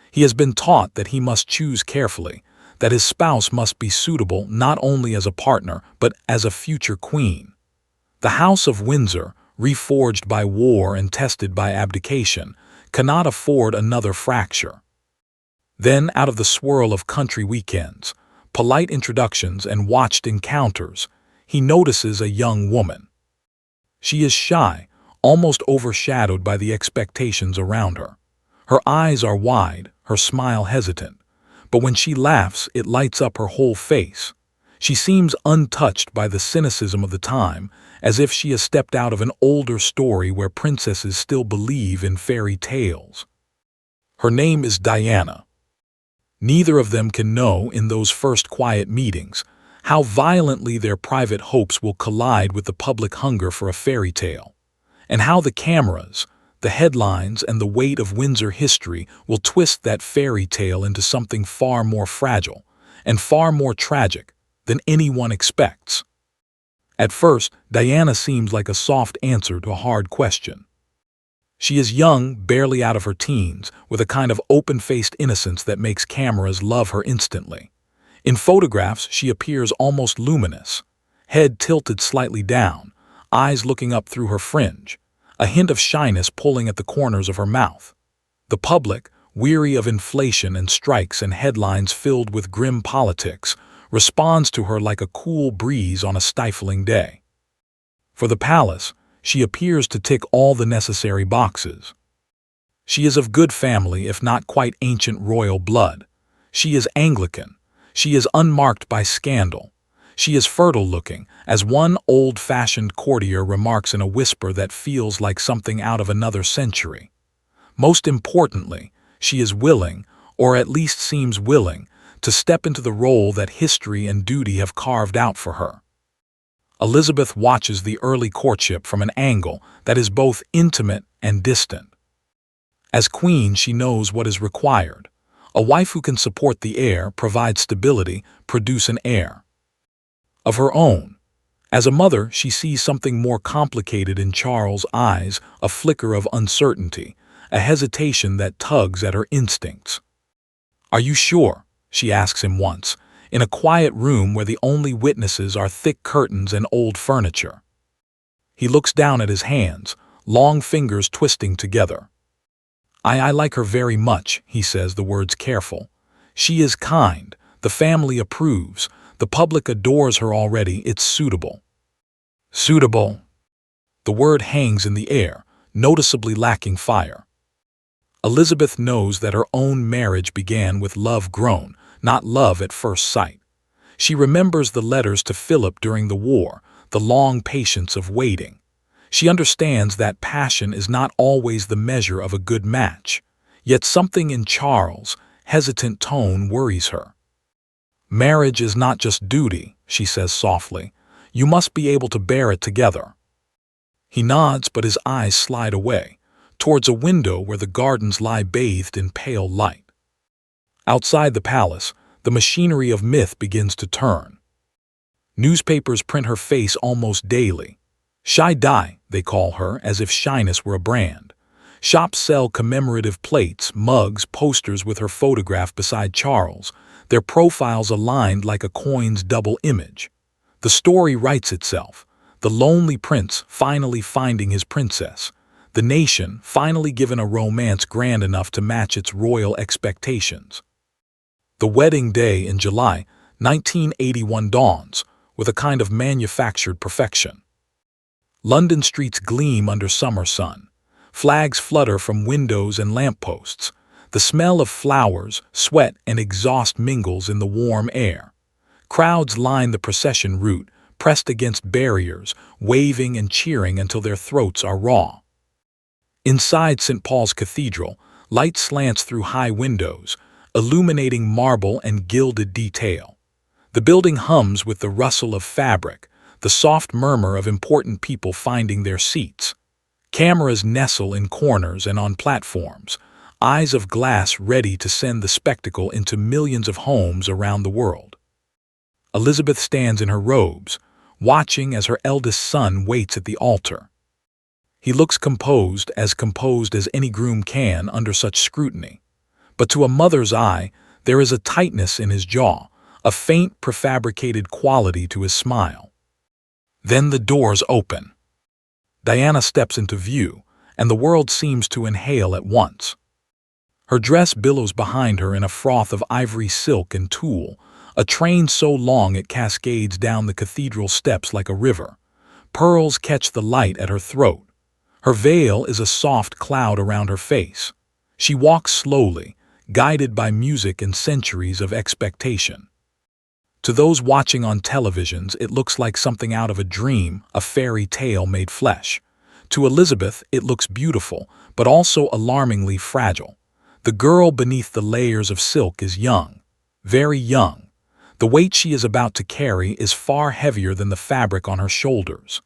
He has been taught that he must choose carefully, that his spouse must be suitable not only as a partner but as a future queen. The House of Windsor, reforged by war and tested by abdication, cannot afford another fracture. Then, out of the swirl of country weekends, polite introductions and watched encounters, he notices a young woman. She is shy, almost overshadowed by the expectations around her. Her eyes are wide, her smile hesitant, but when she laughs, it lights up her whole face. She seems untouched by the cynicism of the time, as if she has stepped out of an older story where princesses still believe in fairy tales. Her name is Diana. Neither of them can know, in those first quiet meetings, how violently their private hopes will collide with the public hunger for a fairy tale, and how the cameras, the headlines, and the weight of Windsor history will twist that fairy tale into something far more fragile and far more tragic than anyone expects. At first, Diana seems like a soft answer to a hard question. She is young, barely out of her teens, with a kind of open-faced innocence that makes cameras love her instantly. In photographs, she appears almost luminous, head tilted slightly down, eyes looking up through her fringe, a hint of shyness pulling at the corners of her mouth. The public, weary of inflation and strikes and headlines filled with grim politics, responds to her like a cool breeze on a stifling day. For the palace, she appears to tick all the necessary boxes. She is of good family, if not quite ancient royal blood. She is Anglican. She is unmarked by scandal. She is fertile-looking, as one old-fashioned courtier remarks in a whisper that feels like something out of another century. Most importantly, she is willing, or at least seems willing, to step into the role that history and duty have carved out for her. Elizabeth watches the early courtship from an angle that is both intimate and distant. As queen, she knows what is required. A wife who can support the heir, provide stability, produce an heir of her own. As a mother, she sees something more complicated in Charles' eyes, a flicker of uncertainty, a hesitation that tugs at her instincts. "Are you sure?" she asks him once, in a quiet room where the only witnesses are thick curtains and old furniture. He looks down at his hands, long fingers twisting together. I like her very much," he says, the words careful. "She is kind, the family approves, the public adores her already, it's suitable." Suitable. The word hangs in the air, noticeably lacking fire. Elizabeth knows that her own marriage began with love grown, not love at first sight. She remembers the letters to Philip during the war, the long patience of waiting. She understands that passion is not always the measure of a good match, yet something in Charles' hesitant tone worries her. "Marriage is not just duty," she says softly. "You must be able to bear it together." He nods, but his eyes slide away, towards a window where the gardens lie bathed in pale light. Outside the palace, the machinery of myth begins to turn. Newspapers print her face almost daily. Shy Di, they call her, as if shyness were a brand. Shops sell commemorative plates, mugs, posters with her photograph beside Charles, their profiles aligned like a coin's double image. The story writes itself. The lonely prince finally finding his princess. The nation finally given a romance grand enough to match its royal expectations. The wedding day in July 1981 dawns with a kind of manufactured perfection. London streets gleam under summer sun. Flags flutter from windows and lampposts. The smell of flowers, sweat, and exhaust mingles in the warm air. Crowds line the procession route, pressed against barriers, waving and cheering until their throats are raw. Inside St. Paul's Cathedral, light slants through high windows, illuminating marble and gilded detail. The building hums with the rustle of fabric, the soft murmur of important people finding their seats. Cameras nestle in corners and on platforms, eyes of glass ready to send the spectacle into millions of homes around the world. Elizabeth stands in her robes, watching as her eldest son waits at the altar. He looks composed as any groom can under such scrutiny. But to a mother's eye, there is a tightness in his jaw, a faint prefabricated quality to his smile. Then the doors open. Diana steps into view, and the world seems to inhale at once. Her dress billows behind her in a froth of ivory silk and tulle, a train so long it cascades down the cathedral steps like a river. Pearls catch the light at her throat. Her veil is a soft cloud around her face. She walks slowly, guided by music and centuries of expectation. To those watching on televisions, it looks like something out of a dream, a fairy tale made flesh. To Elizabeth, it looks beautiful, but also alarmingly fragile. The girl beneath the layers of silk is young, very young. The weight she is about to carry is far heavier than the fabric on her shoulders.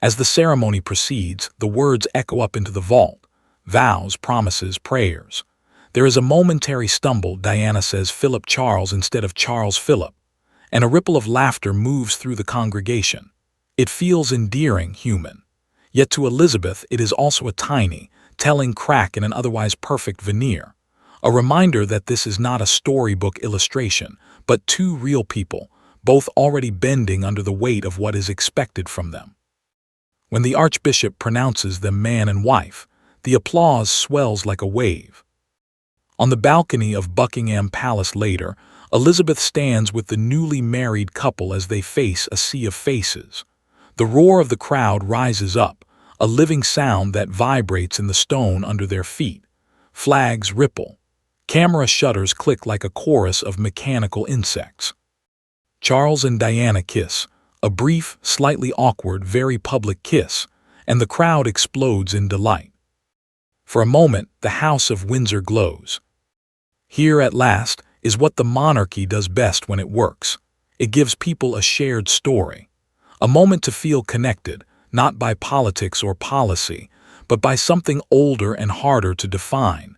As the ceremony proceeds, the words echo up into the vault. Vows, promises, prayers. There is a momentary stumble. Diana says Philip Charles instead of Charles Philip, and a ripple of laughter moves through the congregation. It feels endearing, human. Yet to Elizabeth it is also a tiny, telling crack in an otherwise perfect veneer. A reminder that this is not a storybook illustration, but two real people, both already bending under the weight of what is expected from them. When the Archbishop pronounces them man and wife, the applause swells like a wave. On the balcony of Buckingham Palace later, Elizabeth stands with the newly married couple as they face a sea of faces. The roar of the crowd rises up, a living sound that vibrates in the stone under their feet. Flags ripple. Camera shutters click like a chorus of mechanical insects. Charles and Diana kiss, a brief, slightly awkward, very public kiss, and the crowd explodes in delight. For a moment, the House of Windsor glows. Here, at last, is what the monarchy does best when it works. It gives people a shared story, a moment to feel connected, not by politics or policy, but by something older and harder to define,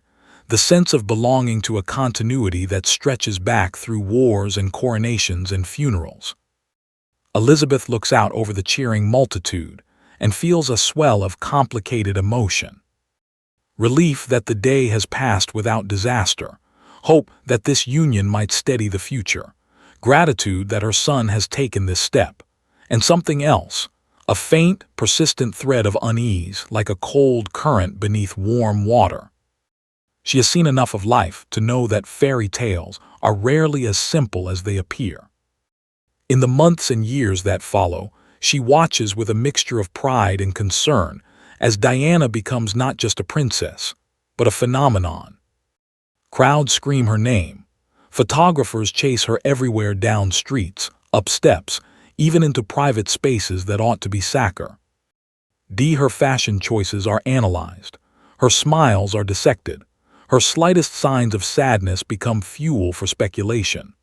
the sense of belonging to a continuity that stretches back through wars and coronations and funerals. Elizabeth looks out over the cheering multitude and feels a swell of complicated emotion. Relief that the day has passed without disaster, hope that this union might steady the future, gratitude that her son has taken this step, and something else, a faint, persistent thread of unease like a cold current beneath warm water. She has seen enough of life to know that fairy tales are rarely as simple as they appear. In the months and years that follow, she watches with a mixture of pride and concern as Diana becomes not just a princess, but a phenomenon. Crowds scream her name. Photographers chase her everywhere, down streets, up steps, even into private spaces that ought to be sacred. Her fashion choices are analyzed. Her smiles are dissected. Her slightest signs of sadness become fuel for speculation.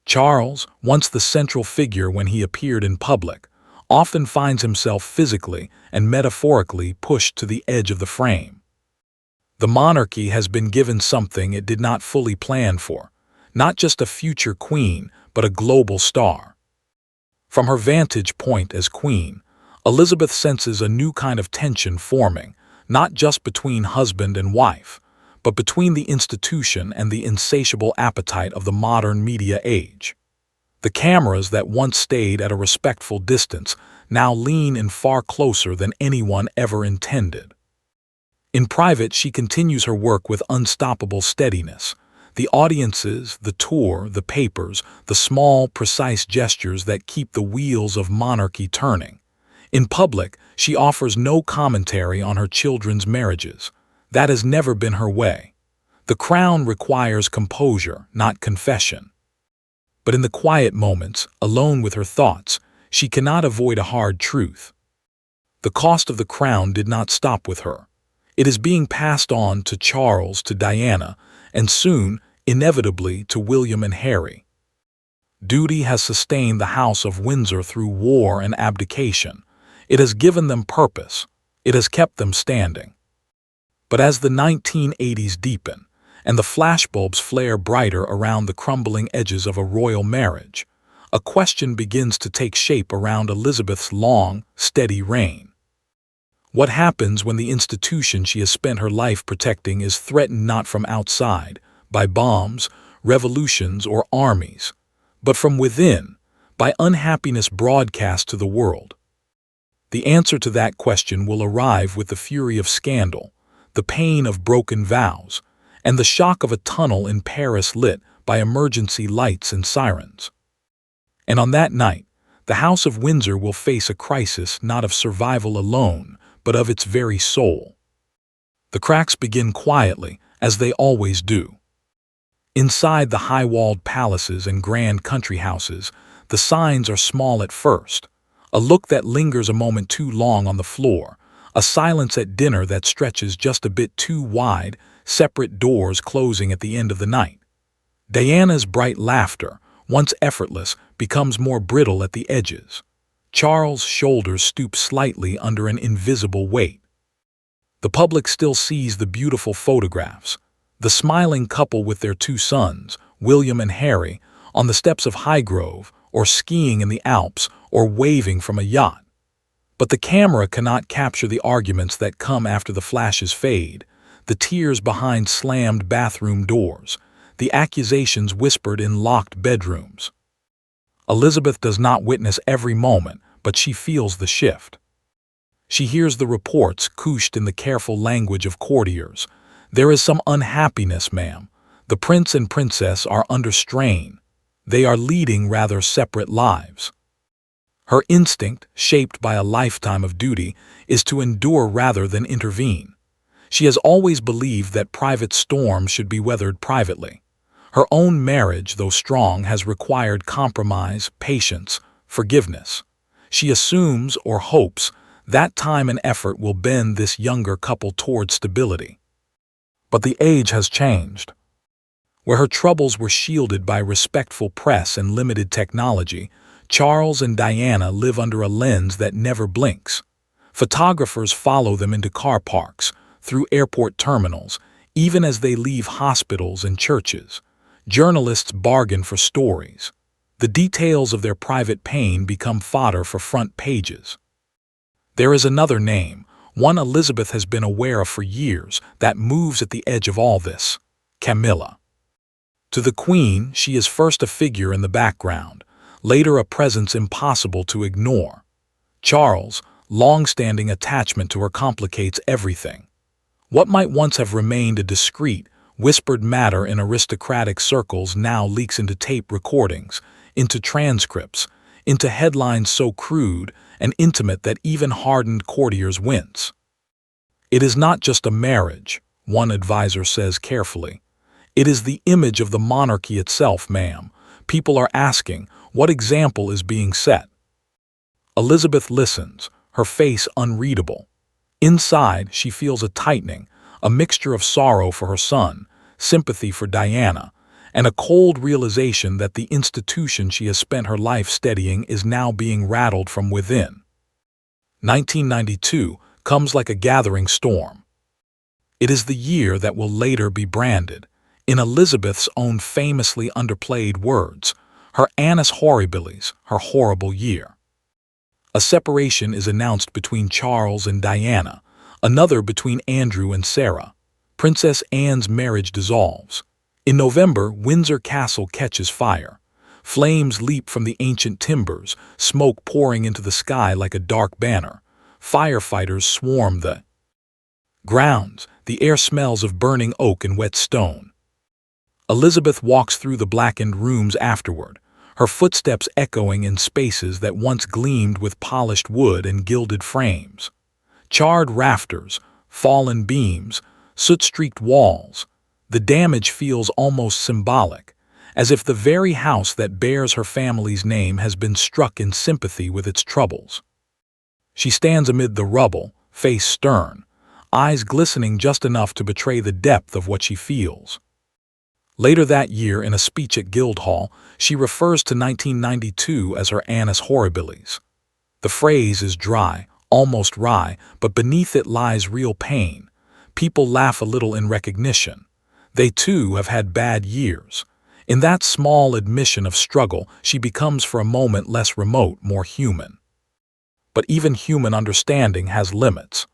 Charles, once the central figure when he appeared in public, often finds himself physically and metaphorically pushed to the edge of the frame. The monarchy has been given something it did not fully plan for, not just a future queen, but a global star. From her vantage point as queen, Elizabeth senses a new kind of tension forming, not just between husband and wife, but between the institution and the insatiable appetite of the modern media age. The cameras that once stayed at a respectful distance now lean in far closer than anyone ever intended. In private, she continues her work with unstoppable steadiness. The audiences, the tour, the papers, the small, precise gestures that keep the wheels of monarchy turning. In public, she offers no commentary on her children's marriages. That has never been her way. The crown requires composure, not confession. But in the quiet moments, alone with her thoughts, she cannot avoid a hard truth. The cost of the crown did not stop with her. It is being passed on to Charles, to Diana, and soon, inevitably, to William and Harry. Duty has sustained the House of Windsor through war and abdication. It has given them purpose. It has kept them standing. But as the 1980s deepen, and the flashbulbs flare brighter around the crumbling edges of a royal marriage, a question begins to take shape around Elizabeth's long, steady reign. What happens when the institution she has spent her life protecting is threatened not from outside, by bombs, revolutions, or armies, but from within, by unhappiness broadcast to the world? The answer to that question will arrive with the fury of scandal, the pain of broken vows, and the shock of a tunnel in Paris lit by emergency lights and sirens. And on that night, the House of Windsor will face a crisis not of survival alone, but of its very soul. The cracks begin quietly, as they always do. Inside the high-walled palaces and grand country houses, the signs are small at first, a look that lingers a moment too long on the floor, a silence at dinner that stretches just a bit too wide, separate doors closing at the end of the night. Diana's bright laughter, once effortless, becomes more brittle at the edges. Charles' shoulders stoop slightly under an invisible weight. The public still sees the beautiful photographs, the smiling couple with their two sons, William and Harry, on the steps of Highgrove, or skiing in the Alps, or waving from a yacht. But the camera cannot capture the arguments that come after the flashes fade, the tears behind slammed bathroom doors, the accusations whispered in locked bedrooms. Elizabeth does not witness every moment, but she feels the shift. She hears the reports couched in the careful language of courtiers. "There is some unhappiness, ma'am. The prince and princess are under strain. They are leading rather separate lives." Her instinct, shaped by a lifetime of duty, is to endure rather than intervene. She has always believed that private storms should be weathered privately. Her own marriage, though strong, has required compromise, patience, forgiveness. She assumes, or hopes, that time and effort will bend this younger couple toward stability. But the age has changed. Where her troubles were shielded by respectful press and limited technology, Charles and Diana live under a lens that never blinks. Photographers follow them into car parks, through airport terminals, even as they leave hospitals and churches. Journalists bargain for stories. The details of their private pain become fodder for front pages. There is another name, one Elizabeth has been aware of for years, that moves at the edge of all this: Camilla. To the Queen, she is first a figure in the background, later a presence impossible to ignore. Charles' long-standing attachment to her complicates everything. What might once have remained a discreet, whispered matter in aristocratic circles now leaks into tape recordings, into transcripts, into headlines so crude and intimate that even hardened courtiers wince. "It is not just a marriage," one advisor says carefully. "It is the image of the monarchy itself, ma'am. People are asking, what example is being set?" Elizabeth listens, her face unreadable. Inside, she feels a tightening, a mixture of sorrow for her son, sympathy for Diana, and a cold realization that the institution she has spent her life steadying is now being rattled from within. 1992 comes like a gathering storm. It is the year that will later be branded, in Elizabeth's own famously underplayed words, her annus horribilis, her horrible year. A separation is announced between Charles and Diana, another between Andrew and Sarah. Princess Anne's marriage dissolves. In November, Windsor Castle catches fire. Flames leap from the ancient timbers, smoke pouring into the sky like a dark banner. Firefighters swarm the grounds. The air smells of burning oak and wet stone. Elizabeth walks through the blackened rooms afterward, her footsteps echoing in spaces that once gleamed with polished wood and gilded frames. Charred rafters, fallen beams, soot-streaked walls. The damage feels almost symbolic, as if the very house that bears her family's name has been struck in sympathy with its troubles. She stands amid the rubble, face stern, eyes glistening just enough to betray the depth of what she feels. Later that year, in a speech at Guildhall, she refers to 1992 as her annus horribilis. The phrase is dry, almost wry, but beneath it lies real pain, People laugh a little in recognition. They too have had bad years. In that small admission of struggle, she becomes for a moment less remote, more human. But even human understanding has limits.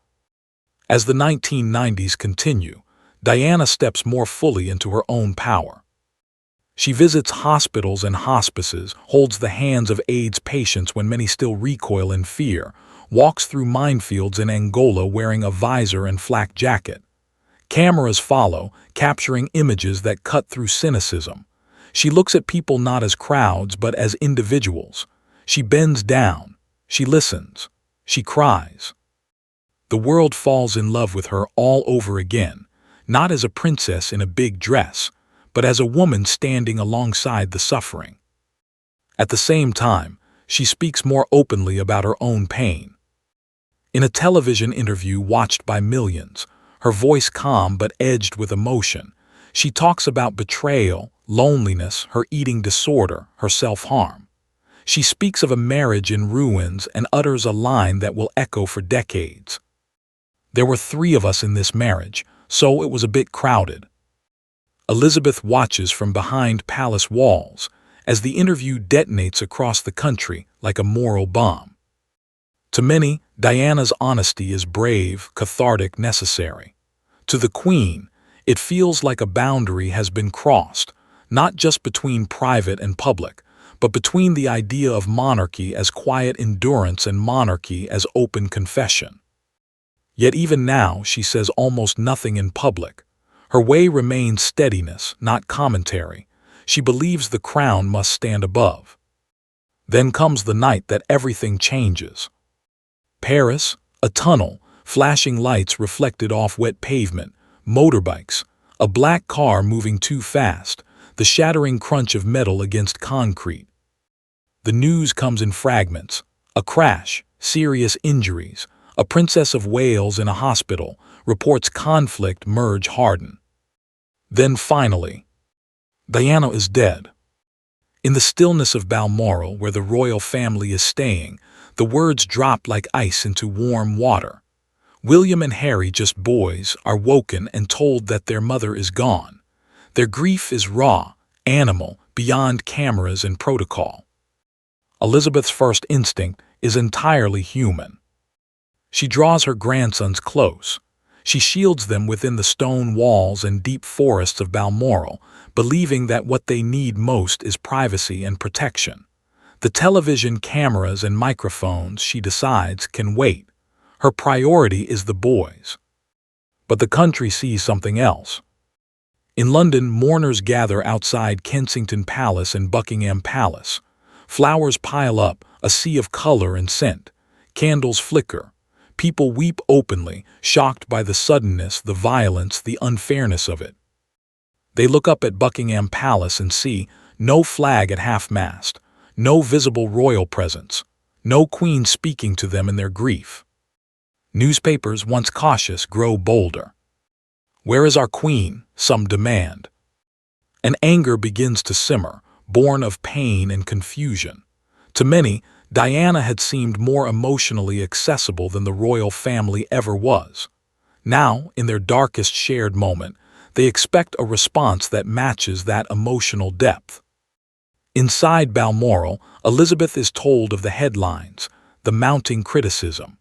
As the 1990s continue, Diana steps more fully into her own power. She visits hospitals and hospices, holds the hands of AIDS patients when many still recoil in fear, walks through minefields in Angola wearing a visor and flak jacket. Cameras follow, capturing images that cut through cynicism. She looks at people not as crowds but as individuals. She bends down. She listens. She cries. The world falls in love with her all over again, not as a princess in a big dress, but as a woman standing alongside the suffering. At the same time, she speaks more openly about her own pain. In a television interview watched by millions, her voice calm but edged with emotion, she talks about betrayal, loneliness, her eating disorder, her self-harm. She speaks of a marriage in ruins and utters a line that will echo for decades. There were 3 of us in this marriage, so it was a bit crowded. Elizabeth watches from behind palace walls as the interview detonates across the country like a moral bomb. To many, Diana's honesty is brave, cathartic, necessary. To the Queen, it feels like a boundary has been crossed, not just between private and public, but between the idea of monarchy as quiet endurance and monarchy as open confession. Yet even now she says almost nothing in public. Her way remains steadiness, not commentary. She believes the crown must stand above. Then comes the night that everything changes. Paris, a tunnel, flashing lights reflected off wet pavement, motorbikes, a black car moving too fast, the shattering crunch of metal against concrete. The news comes in fragments. A crash, serious injuries, a Princess of Wales in a hospital, reports conflict merge harden. Then finally, Diana is dead. In the stillness of Balmoral, where the royal family is staying, the words drop like ice into warm water. William and Harry, just boys, are woken and told that their mother is gone. Their grief is raw, animal, beyond cameras and protocol. Elizabeth's first instinct is entirely human. She draws her grandsons close. She shields them within the stone walls and deep forests of Balmoral, believing that what they need most is privacy and protection. The television cameras and microphones, she decides, can wait. Her priority is the boys. But the country sees something else. In London, mourners gather outside Kensington Palace and Buckingham Palace. Flowers pile up, a sea of color and scent. Candles flicker. People weep openly, shocked by the suddenness, the violence, the unfairness of it. They look up at Buckingham Palace and see no flag at half-mast, no visible royal presence, no queen speaking to them in their grief. Newspapers, once cautious, grow bolder. "Where is our queen?" some demand. And anger begins to simmer, born of pain and confusion. To many, Diana had seemed more emotionally accessible than the royal family ever was. Now, in their darkest shared moment, they expect a response that matches that emotional depth. Inside Balmoral, Elizabeth is told of the headlines, the mounting criticism.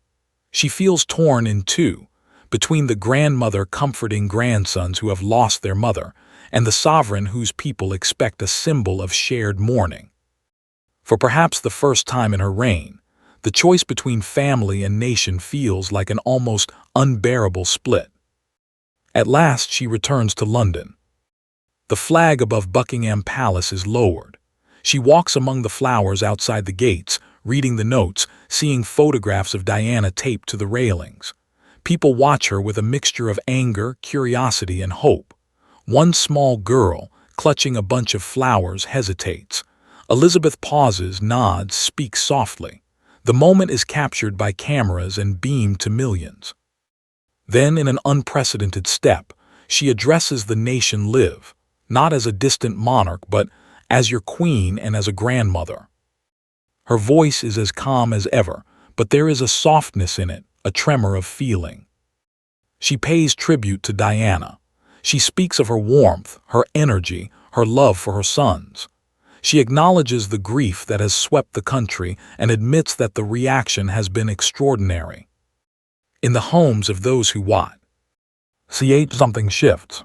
She feels torn in two, between the grandmother comforting grandsons who have lost their mother and the sovereign whose people expect a symbol of shared mourning. For perhaps the first time in her reign, the choice between family and nation feels like an almost unbearable split. At last she returns to London. The flag above Buckingham Palace is lowered. She walks among the flowers outside the gates, reading the notes, seeing photographs of Diana taped to the railings. People watch her with a mixture of anger, curiosity, and hope. One small girl, clutching a bunch of flowers, hesitates. Elizabeth pauses, nods, speaks softly. The moment is captured by cameras and beamed to millions. Then, in an unprecedented step, she addresses the nation live, not as a distant monarch, but as your queen and as a grandmother. Her voice is as calm as ever, but there is a softness in it, a tremor of feeling. She pays tribute to Diana. She speaks of her warmth, her energy, her love for her sons. She acknowledges the grief that has swept the country and admits that the reaction has been extraordinary. In the homes of those who watch, something shifts.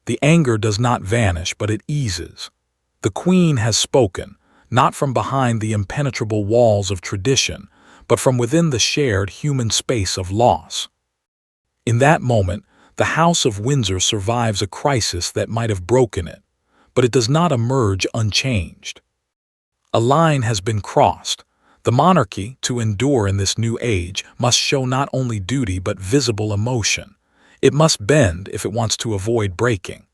The anger does not vanish, but it eases. The Queen has spoken, not from behind the impenetrable walls of tradition, but from within the shared human space of loss. In that moment, the House of Windsor survives a crisis that might have broken it, but it does not emerge unchanged. A line has been crossed. The monarchy, to endure in this new age, must show not only duty but visible emotion. It must bend if it wants to avoid breaking.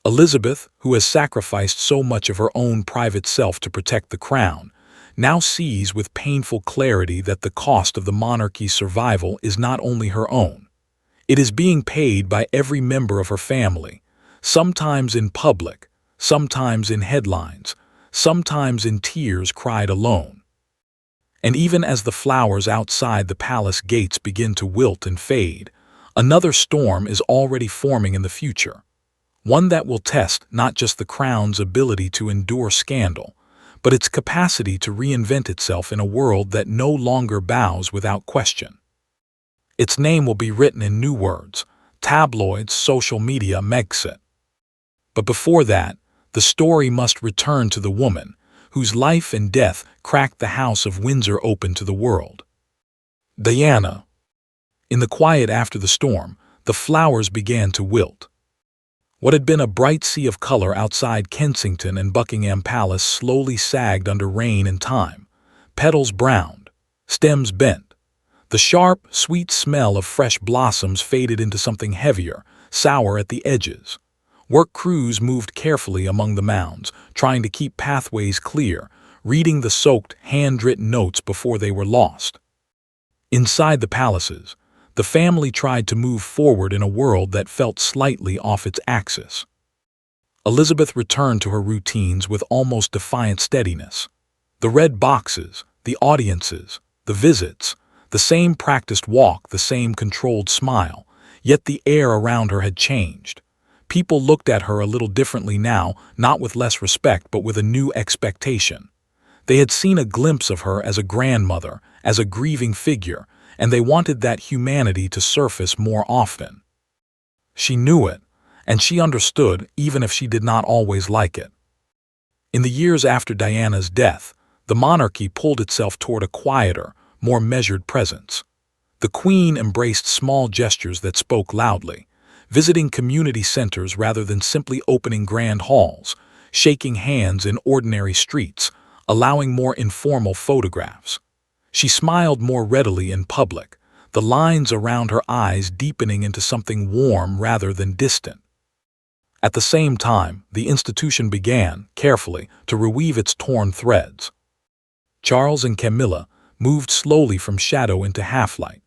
Elizabeth, who has sacrificed so much of her own private self to protect the crown, now sees with painful clarity that the cost of the monarchy's survival is not only her own. It is being paid by every member of her family, sometimes in public, sometimes in headlines, sometimes in tears cried alone. And even as the flowers outside the palace gates begin to wilt and fade, another storm is already forming in the future. One that will test not just the crown's ability to endure scandal, but its capacity to reinvent itself in a world that no longer bows without question. Its name will be written in new words, tabloids, social media, Megxit. But before that, the story must return to the woman whose life and death cracked the House of Windsor open to the world. Diana. In the quiet after the storm, the flowers began to wilt. What had been a bright sea of color outside Kensington and Buckingham Palace slowly sagged under rain and time. Petals browned, stems bent. The sharp, sweet smell of fresh blossoms faded into something heavier, sour at the edges. Work crews moved carefully among the mounds, trying to keep pathways clear, reading the soaked, handwritten notes before they were lost. Inside the palaces, the family tried to move forward in a world that felt slightly off its axis. Elizabeth returned to her routines with almost defiant steadiness. The red boxes, the audiences, the visits, the same practiced walk, the same controlled smile, yet the air around her had changed. People looked at her a little differently now, not with less respect, but with a new expectation. They had seen a glimpse of her as a grandmother, as a grieving figure, and they wanted that humanity to surface more often. She knew it, and she understood, even if she did not always like it. In the years after Diana's death, the monarchy pulled itself toward a quieter, more measured presence. The Queen embraced small gestures that spoke loudly, visiting community centers rather than simply opening grand halls, shaking hands in ordinary streets, allowing more informal photographs. She smiled more readily in public, the lines around her eyes deepening into something warm rather than distant. At the same time, the institution began, carefully, to reweave its torn threads. Charles and Camilla moved slowly from shadow into half-light.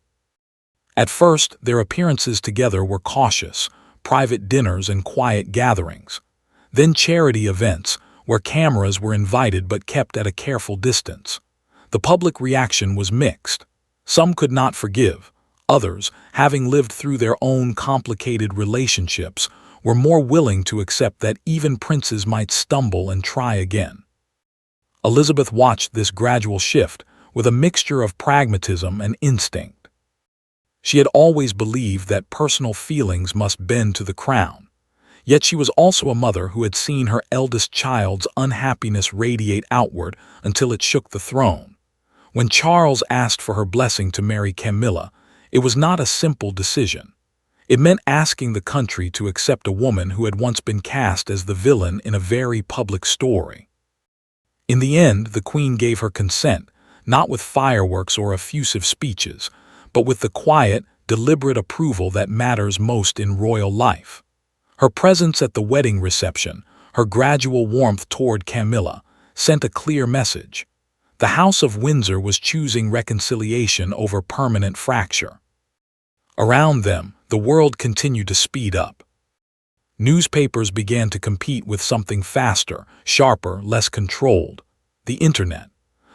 At first, their appearances together were cautious, private dinners and quiet gatherings. Then charity events, where cameras were invited but kept at a careful distance. The public reaction was mixed. Some could not forgive. Others, having lived through their own complicated relationships, were more willing to accept that even princes might stumble and try again. Elizabeth watched this gradual shift with a mixture of pragmatism and instinct. She had always believed that personal feelings must bend to the crown. Yet she was also a mother who had seen her eldest child's unhappiness radiate outward until it shook the throne. When Charles asked for her blessing to marry Camilla, it was not a simple decision. It meant asking the country to accept a woman who had once been cast as the villain in a very public story. In the end, the Queen gave her consent, not with fireworks or effusive speeches, but with the quiet, deliberate approval that matters most in royal life. Her presence at the wedding reception, her gradual warmth toward Camilla, sent a clear message. The House of Windsor was choosing reconciliation over permanent fracture. Around them, the world continued to speed up. Newspapers began to compete with something faster, sharper, less controlled: the internet.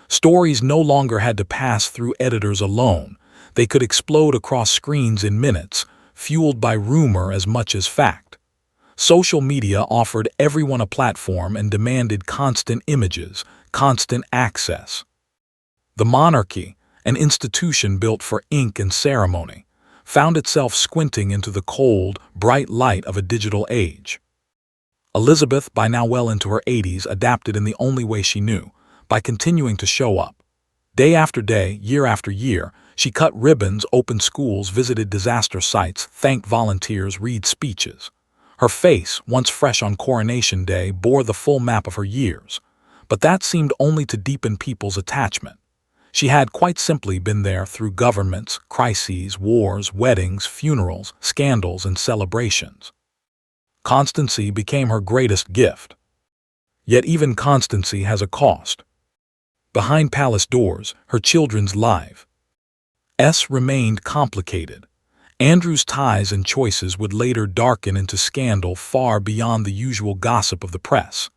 Stories no longer had to pass through editors alone. They could explode across screens in minutes, fueled by rumor as much as fact. Social media offered everyone a platform and demanded constant images, constant access. The monarchy, an institution built for ink and ceremony, found itself squinting into the cold, bright light of a digital age. Elizabeth, by now well into her 80s, adapted in the only way she knew, by continuing to show up. Day after day, year after year, she cut ribbons, opened schools, visited disaster sites, thanked volunteers, read speeches. Her face, once fresh on coronation day, bore the full map of her years. But that seemed only to deepen people's attachment. She had quite simply been there through governments, crises, wars, weddings, funerals, scandals, and celebrations. Constancy became her greatest gift. Yet even constancy has a cost. Behind palace doors, her children's lives remained complicated. Andrew's ties and choices would later darken into scandal far beyond the usual gossip of the press.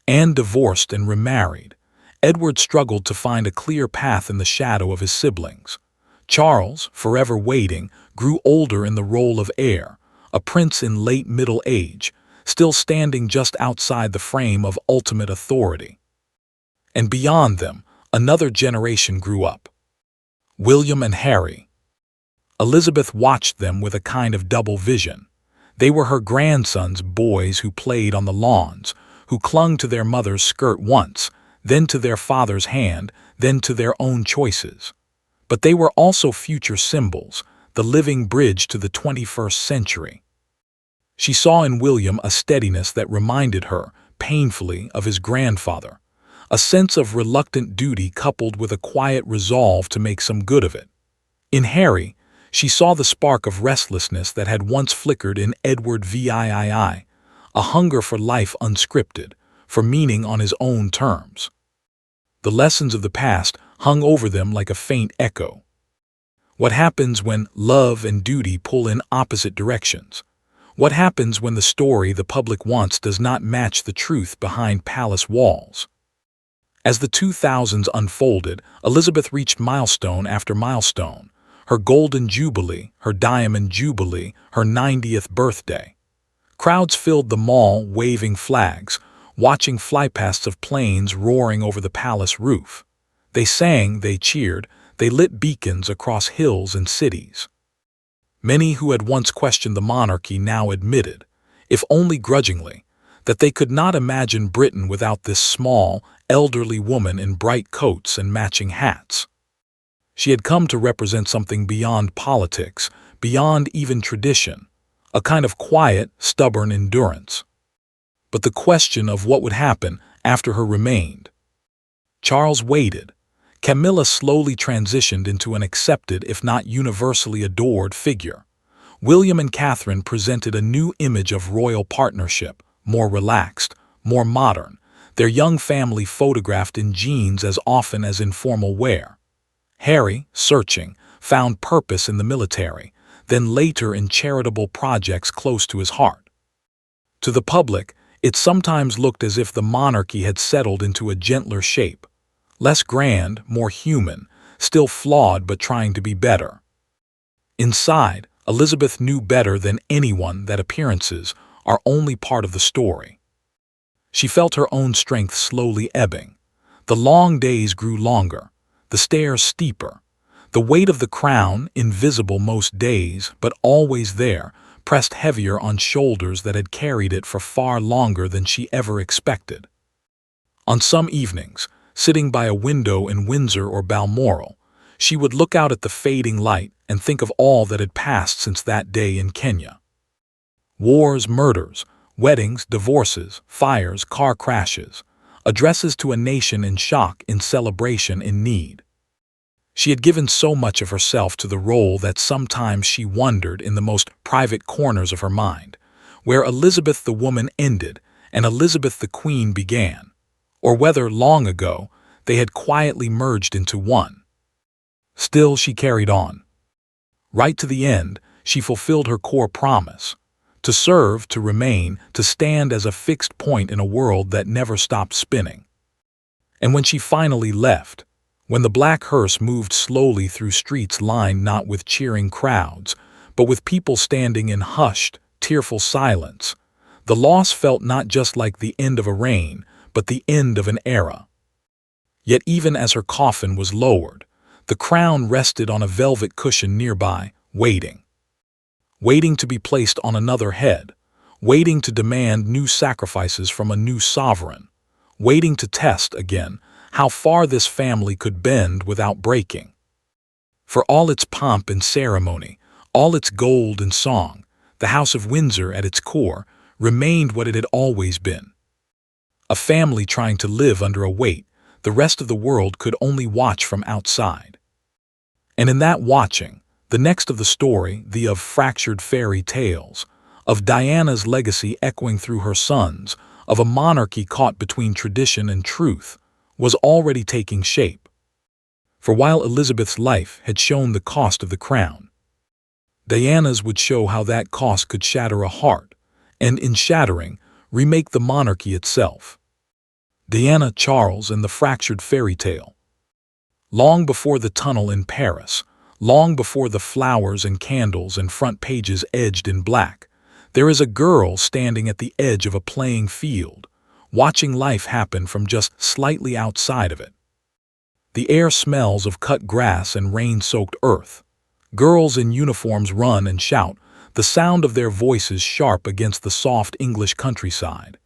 Anne divorced and remarried. Edward struggled to find a clear path in the shadow of his siblings. Charles, forever waiting, grew older in the role of heir, a prince in late middle age, still standing just outside the frame of ultimate authority. And beyond them, another generation grew up. William and Harry. Elizabeth watched them with a kind of double vision. They were her grandsons, boys who played on the lawns, who clung to their mother's skirt once, then to their father's hand, then to their own choices. But they were also future symbols, the living bridge to the 21st century. She saw in William a steadiness that reminded her, painfully, of his grandfather, a sense of reluctant duty coupled with a quiet resolve to make some good of it. In Harry, she saw the spark of restlessness that had once flickered in Edward VIII, a hunger for life unscripted, for meaning on his own terms. The lessons of the past hung over them like a faint echo. What happens when love and duty pull in opposite directions? What happens when the story the public wants does not match the truth behind palace walls? As the 2000s unfolded, Elizabeth reached milestone after milestone, her golden jubilee, her diamond jubilee, her 90th birthday. Crowds filled the mall waving flags, watching flypasts of planes roaring over the palace roof. They sang, they cheered, they lit beacons across hills and cities. Many who had once questioned the monarchy now admitted, if only grudgingly, that they could not imagine Britain without this small, elderly woman in bright coats and matching hats. She had come to represent something beyond politics, beyond even tradition, a kind of quiet, stubborn endurance. But the question of what would happen after her remained. Charles waited. Camilla slowly transitioned into an accepted, if not universally adored, figure. William and Catherine presented a new image of royal partnership, more relaxed, more modern, their young family photographed in jeans as often as in formal wear. Harry, searching, found purpose in the military, then later in charitable projects close to his heart. To the public, it sometimes looked as if the monarchy had settled into a gentler shape, less grand, more human, still flawed but trying to be better. Inside, Elizabeth knew better than anyone that appearances are only part of the story. She felt her own strength slowly ebbing. The long days grew longer, the stairs steeper. The weight of the crown, invisible most days, but always there, pressed heavier on shoulders that had carried it for far longer than she ever expected. On some evenings, sitting by a window in Windsor or Balmoral, she would look out at the fading light and think of all that had passed since that day in Kenya. Wars, murders, weddings, divorces, fires, car crashes, addresses to a nation in shock, in celebration, in need. She had given so much of herself to the role that sometimes she wondered in the most private corners of her mind, where Elizabeth the woman ended and Elizabeth the Queen began, or whether, long ago, they had quietly merged into one. Still, she carried on. Right to the end, she fulfilled her core promise, to serve, to remain, to stand as a fixed point in a world that never stopped spinning. And when she finally left, When the black hearse moved slowly through streets lined not with cheering crowds, but with people standing in hushed, tearful silence, the loss felt not just like the end of a reign, but the end of an era. Yet even as her coffin was lowered, the crown rested on a velvet cushion nearby, waiting. Waiting to be placed on another head, waiting to demand new sacrifices from a new sovereign, waiting to test again how far this family could bend without breaking. For all its pomp and ceremony, all its gold and song, the House of Windsor at its core remained what it had always been. A family trying to live under a weight the rest of the world could only watch from outside. And in that watching, the next of the story, the of fractured fairy tales, of Diana's legacy echoing through her sons, of a monarchy caught between tradition and truth, was already taking shape. For while Elizabeth's life had shown the cost of the crown, Diana's would show how that cost could shatter a heart, and in shattering, remake the monarchy itself. Diana, Charles, and the fractured fairy tale. Long before the tunnel in Paris, long before the flowers and candles and front pages edged in black, there is a girl standing at the edge of a playing field, watching life happen from just slightly outside of it. The air smells of cut grass and rain-soaked earth. Girls in uniforms run and shout, the sound of their voices sharp against the soft English countryside.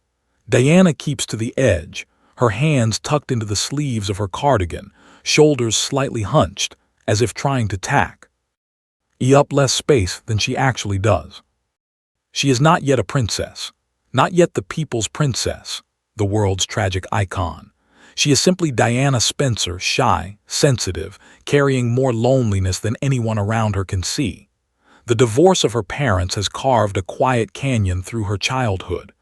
Diana keeps to the edge, her hands tucked into the sleeves of her cardigan, shoulders slightly hunched, as if trying to tack up less space than she actually does. She is not yet a princess, not yet the people's princess, the world's tragic icon. She is simply Diana Spencer, shy, sensitive, carrying more loneliness than anyone around her can see. The divorce of her parents has carved a quiet canyon through her childhood.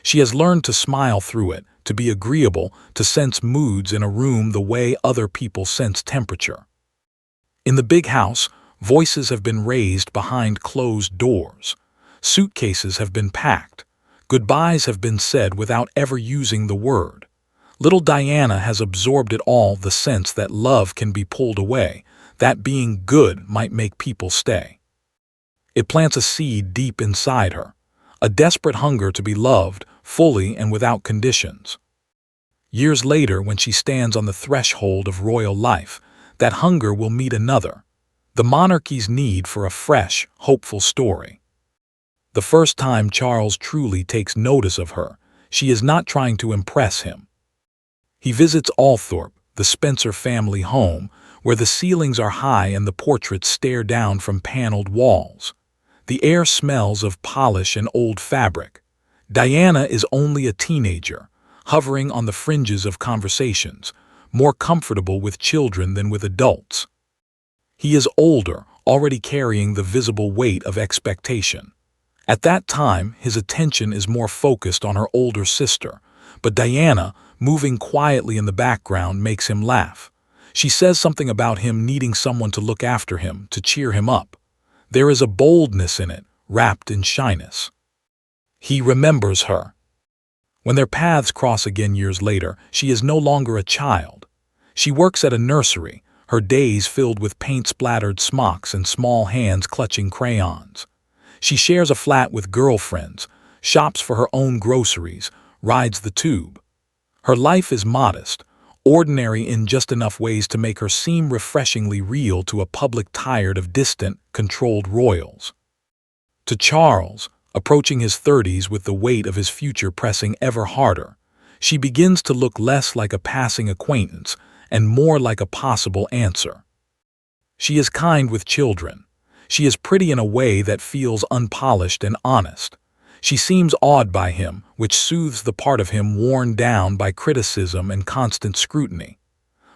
She has learned to smile through it, to be agreeable, to sense moods in a room the way other people sense temperature. In the big house, voices have been raised behind closed doors. Suitcases have been packed. Goodbyes have been said without ever using the word. Little Diana has absorbed it all, the sense that love can be pulled away, that being good might make people stay. It plants a seed deep inside her, a desperate hunger to be loved, fully and without conditions. Years later, when she stands on the threshold of royal life, that hunger will meet another, the monarchy's need for a fresh, hopeful story. The first time Charles truly takes notice of her, she is not trying to impress him. He visits Althorpe, the Spencer family home, where the ceilings are high and the portraits stare down from paneled walls. The air smells of polish and old fabric. Diana is only a teenager, hovering on the fringes of conversations, more comfortable with children than with adults. He is older, already carrying the visible weight of expectation. At that time, his attention is more focused on her older sister, but Diana, moving quietly in the background, makes him laugh. She says something about him needing someone to look after him, to cheer him up. There is a boldness in it, wrapped in shyness. He remembers her. When their paths cross again years later, she is no longer a child. She works at a nursery, her days filled with paint-splattered smocks and small hands clutching crayons. She shares a flat with girlfriends, shops for her own groceries, rides the tube. Her life is modest, ordinary in just enough ways to make her seem refreshingly real to a public tired of distant, controlled royals. To Charles, approaching his 30s with the weight of his future pressing ever harder, she begins to look less like a passing acquaintance and more like a possible answer. She is kind with children. She is pretty in a way that feels unpolished and honest. She seems awed by him, which soothes the part of him worn down by criticism and constant scrutiny.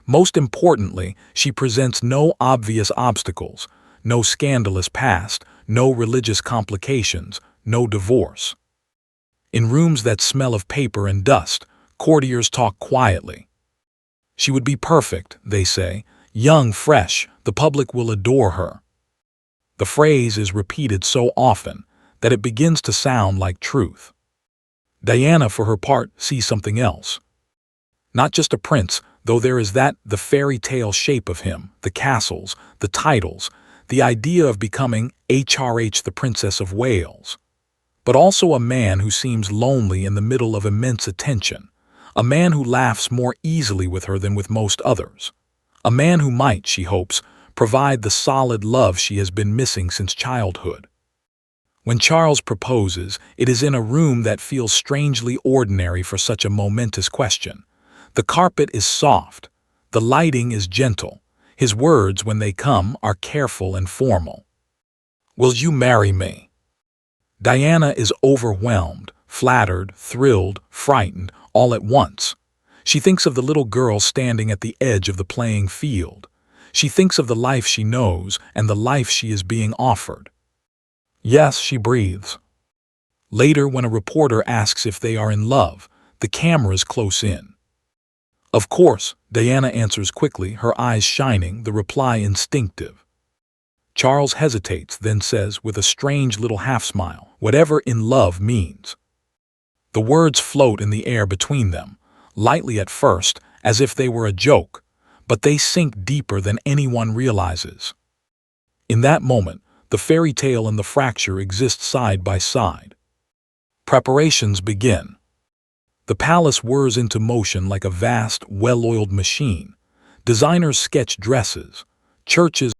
Most importantly, she presents no obvious obstacles, no scandalous past, no religious complications, no divorce. In rooms that smell of paper and dust, courtiers talk quietly. She would be perfect, they say, young, fresh, the public will adore her. The phrase is repeated so often that it begins to sound like truth. Diana, for her part, sees something else. Not just a prince, though there is the fairy tale shape of him, the castles, the titles, the idea of becoming HRH, the Princess of Wales. But also a man who seems lonely in the middle of immense attention, a man who laughs more easily with her than with most others, a man who might, she hopes, provide the solid love she has been missing since childhood. When Charles proposes, it is in a room that feels strangely ordinary for such a momentous question. The carpet is soft, the lighting is gentle, his words, when they come, are careful and formal. "Will you marry me?" Diana is overwhelmed, flattered, thrilled, frightened, all at once. She thinks of the little girl standing at the edge of the playing field. She thinks of the life she knows and the life she is being offered. "Yes," she breathes. Later, when a reporter asks if they are in love, the camera's close in. "Of course," Diana answers quickly, her eyes shining, the reply instinctive. Charles hesitates, then says with a strange little half-smile, "Whatever in love means." The words float in the air between them, lightly at first, as if they were a joke, but they sink deeper than anyone realizes. In that moment, the fairy tale and the fracture exist side by side. Preparations begin. The palace whirs into motion like a vast, well-oiled machine. Designers sketch dresses. Churches